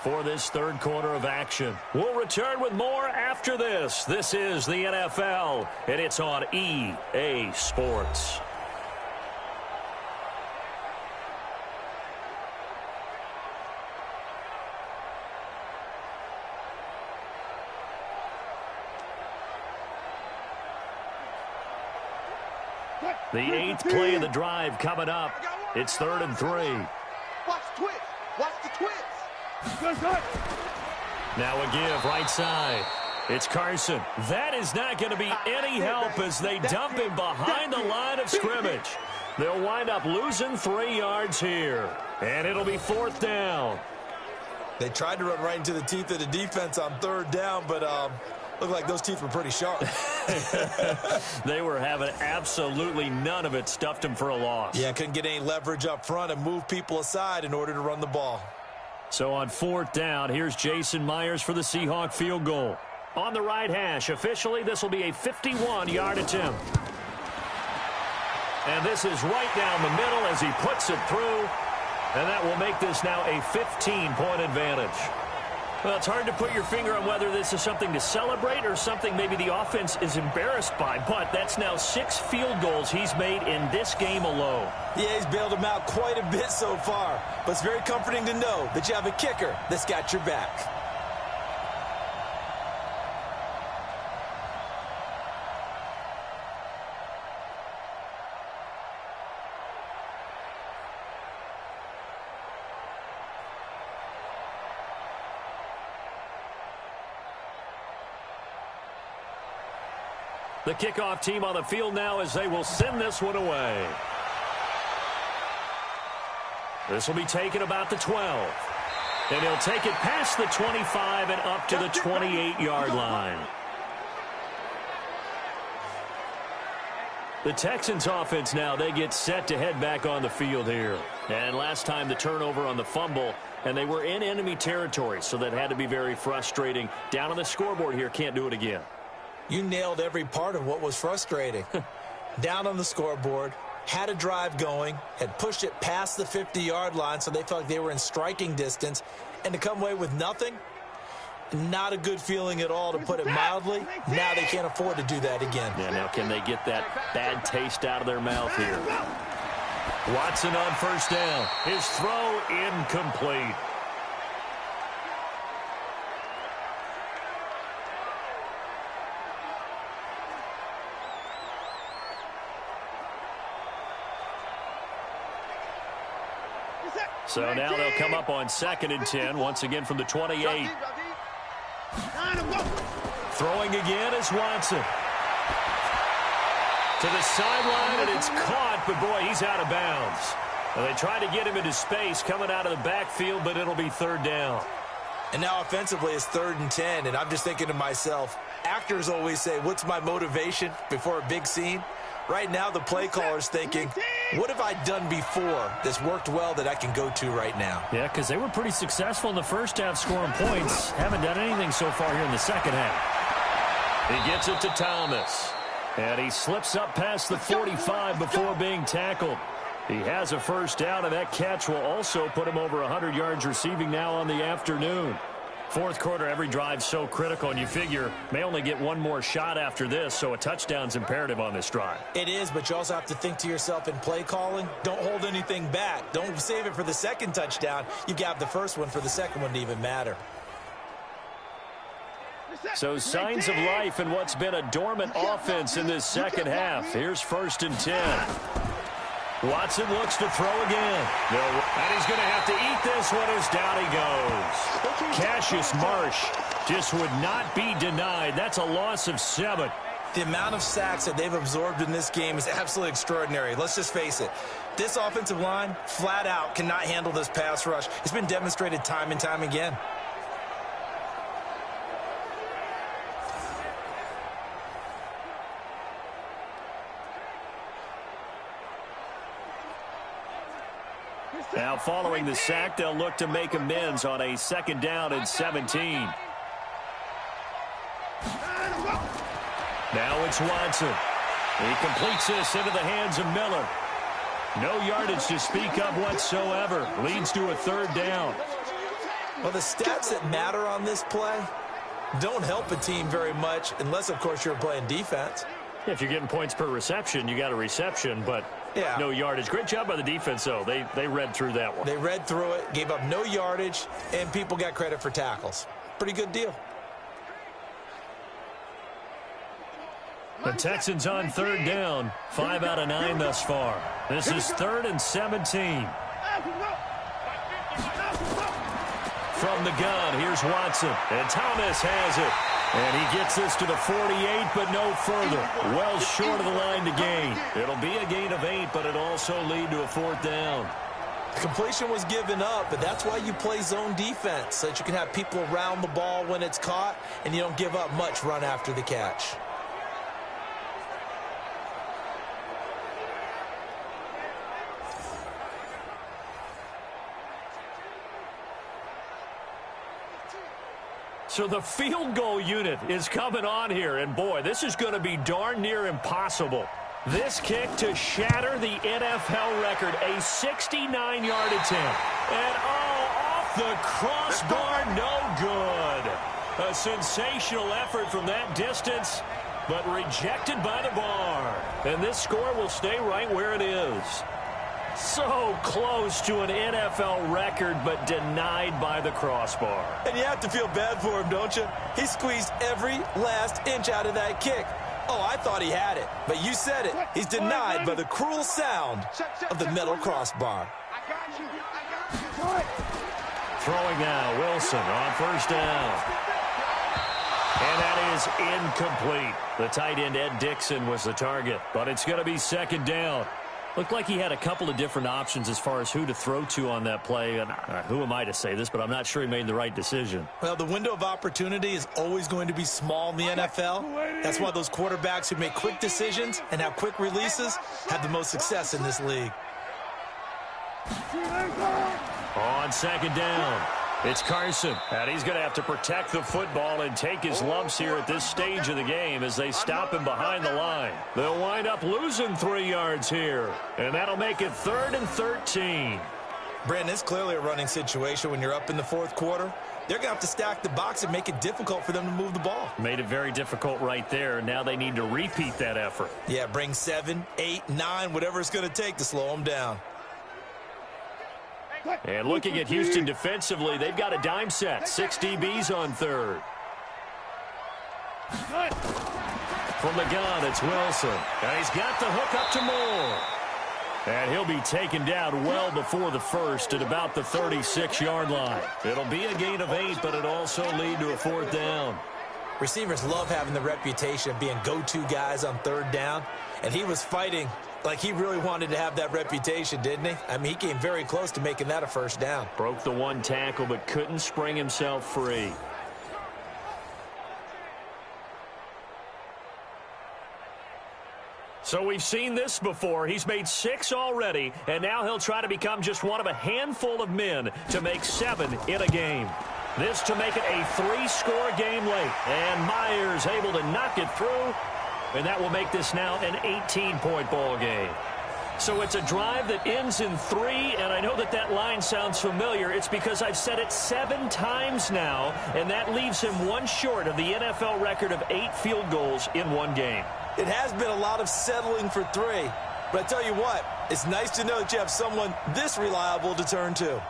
for this third quarter of action. We'll return with more after this. This is the NFL, and it's on EA Sports. The 8th play of the drive coming up. It's 3rd and 3. Watch the twist. Watch the twist. Now a give right side. It's Carson. That is not going to be any help as they dump him behind the line of scrimmage. They'll wind up losing 3 yards here. And it'll be 4th down. They tried to run right into the teeth of the defense on 3rd down, but looked like those teeth were pretty sharp. They were having absolutely none of it. Stuffed him for a loss. Yeah, couldn't get any leverage up front and move people aside in order to run the ball. So on 4th down, here's Jason Myers for the Seahawk field goal. On the right hash, officially, this will be a 51-yard attempt. And this is right down the middle as he puts it through. And that will make this now a 15-point advantage. Well, it's hard to put your finger on whether this is something to celebrate or something maybe the offense is embarrassed by. But that's now 6 field goals he's made in this game alone. Yeah, he's bailed them out quite a bit so far. But it's very comforting to know that you have a kicker that's got your back. The kickoff team on the field now as they will send this one away. This will be taken about the 12. And he'll take it past the 25 and up to the 28-yard line. The Texans offense now, they get set to head back on the field here. And last time the turnover on the fumble, and they were in enemy territory, so that had to be very frustrating. Down on the scoreboard here, can't do it again. You nailed every part of what was frustrating. Down on the scoreboard, had a drive going, had pushed it past the 50-yard line so they felt like they were in striking distance, and to come away with nothing, not a good feeling at all, to put it mildly. Now they can't afford to do that again. Yeah, now can they get that bad taste out of their mouth here? Watson on 1st down. His throw incomplete. So now they'll come up on 2nd and 10, once again from the 28. Throwing again is Watson. To the sideline, and it's caught, but boy, he's out of bounds. Well, they try to get him into space coming out of the backfield, but it'll be 3rd down. And now offensively it's 3rd and 10, and I'm just thinking to myself, actors always say, what's my motivation before a big scene? Right now the play caller's thinking, what have I done before that's worked well that I can go to right now? Yeah, because they were pretty successful in the first half scoring points. Haven't done anything so far here in the second half. He gets it to Thomas. And he slips up past the 45 before being tackled. He has a 1st down, and that catch will also put him over 100 yards receiving now on the afternoon. 4th quarter, every drive so critical, and you figure may only get one more shot after this, so a touchdown's imperative on this drive. It is, but you also have to think to yourself in play calling, don't hold anything back. Don't save it for the 2nd touchdown. You got the 1st one for the 2nd one to even matter. So signs of life in what's been a dormant offense in this second half. Here's 1st and 10. Watson looks to throw again. And he's going to have to eat this one as down he goes. Cassius Marsh just would not be denied. That's a loss of 7. The amount of sacks that they've absorbed in this game is absolutely extraordinary. Let's just face it. This offensive line, flat out, cannot handle this pass rush. It's been demonstrated time and time again. Now following the sack, they'll look to make amends on a 2nd down and 17. Now it's Watson. He completes this into the hands of Miller. No yardage to speak of whatsoever. Leads to a 3rd down. Well, the stats that matter on this play don't help a team very much unless, of course, you're playing defense. If you're getting points per reception, you got a reception, but no yardage. Great job by the defense, though. They read through that one. They read through it, gave up no yardage, and people got credit for tackles. Pretty good deal. The Texans on 3rd down. 5 out of 9 thus far. This is 3rd and 17. From the gun, here's Watson. And Thomas has it. And he gets this to the 48, but no further. Well short of the line to gain. It'll be a gain of 8, but it'll also lead to a 4th down. Completion was given up, but that's why you play zone defense, so that you can have people around the ball when it's caught, and you don't give up much run after the catch. So the field goal unit is coming on here, and boy, this is going to be darn near impossible. This kick to shatter the NFL record, a 69-yard attempt. And off the crossbar, no good. A sensational effort from that distance, but rejected by the bar. And this score will stay right where it is. So close to an NFL record, but denied by the crossbar. And you have to feel bad for him, don't you? He squeezed every last inch out of that kick. Oh, I thought he had it, but you said it. He's denied by the cruel sound of the metal crossbar. Throwing now, Wilson on 1st down. And that is incomplete. The tight end, Ed Dixon, was the target, but it's going to be 2nd down. Looked like he had a couple of different options as far as who to throw to on that play. And who am I to say this, but I'm not sure he made the right decision. Well, the window of opportunity is always going to be small in the NFL. That's why those quarterbacks who make quick decisions and have quick releases have the most success in this league. On 2nd down, it's Carson. And he's going to have to protect the football and take his lumps here at this stage of the game as they stop him behind the line. They'll wind up losing 3 yards here. And that'll make it 3rd and 13. Brandon, it's clearly a running situation when you're up in the 4th quarter. They're going to have to stack the box and make it difficult for them to move the ball. Made it very difficult right there. Now they need to repeat that effort. Yeah, bring 7, 8, 9, whatever it's going to take to slow them down. And looking at Houston defensively, they've got a dime set. 6 DBs on 3rd. From the gun, it's Wilson. And he's got the hook up to Moore. And he'll be taken down well before the 1st at about the 36-yard line. It'll be a gain of 8, but it'll also lead to a 4th down. Receivers love having the reputation of being go-to guys on 3rd down. And he was fighting like he really wanted to have that reputation, didn't he? I mean, he came very close to making that a 1st down. Broke the 1 tackle, but couldn't spring himself free. So we've seen this before. He's made 6 already, and now he'll try to become just one of a handful of men to make 7 in a game. This to make it a 3-score game late. And Myers able to knock it through. And that will make this now an 18-point ball game. So it's a drive that ends in 3, and I know that that line sounds familiar. It's because I've said it 7 times now, and that leaves him 1 short of the NFL record of 8 field goals in 1 game. It has been a lot of settling for 3, but I tell you what, it's nice to know that you have someone this reliable to turn to.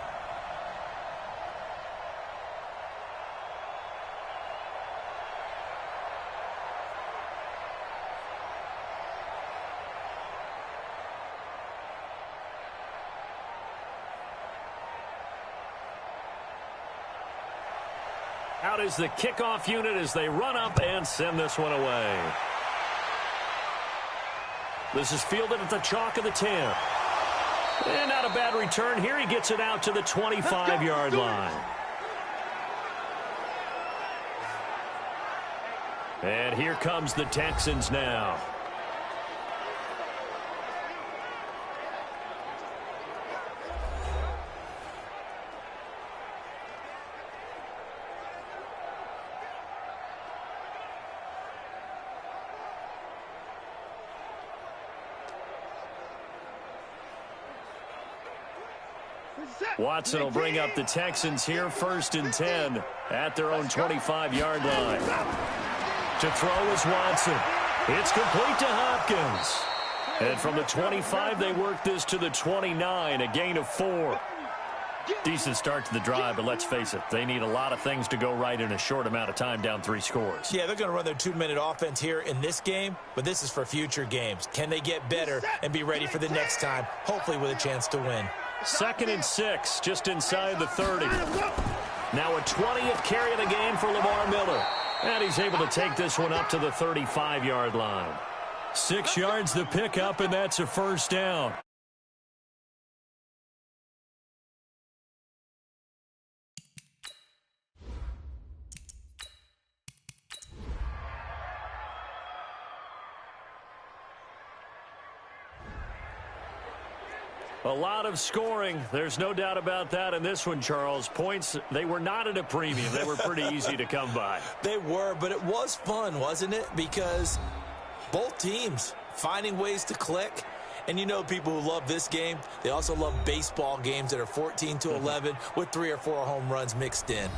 Out is the kickoff unit as they run up and send this one away. This is fielded at the chalk of the 10. And not a bad return here. He gets it out to the 25-yard line. And here comes the Texans now. Watson will bring up the Texans here 1st and 10 at their own 25-yard line. To throw is Watson. It's complete to Hopkins. And from the 25, they work this to the 29, a gain of 4. Decent start to the drive, but let's face it, they need a lot of things to go right in a short amount of time, down 3 scores. Yeah, they're going to run their 2-minute offense here in this game, but this is for future games. Can they get better and be ready for the next time, hopefully with a chance to win? 2nd and 6, just inside the 30. Now a 20th carry of the game for Lamar Miller. And he's able to take this one up to the 35-yard line. 6 yards the pickup, and that's a 1st down. A lot of scoring. There's no doubt about that in this one, Charles. Points, they were not at a premium. They were pretty easy to come by. They were, but it was fun, wasn't it? Because both teams finding ways to click. And you know people who love this game, they also love baseball games that are 14-11 with 3 or 4 home runs mixed in.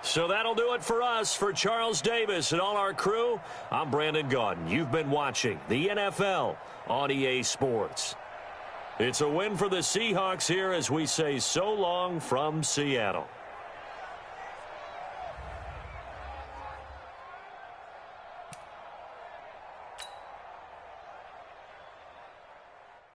So that'll do it for us. For Charles Davis and all our crew, I'm Brandon Gaudin. You've been watching the NFL on EA Sports. It's a win for the Seahawks here as we say so long from Seattle.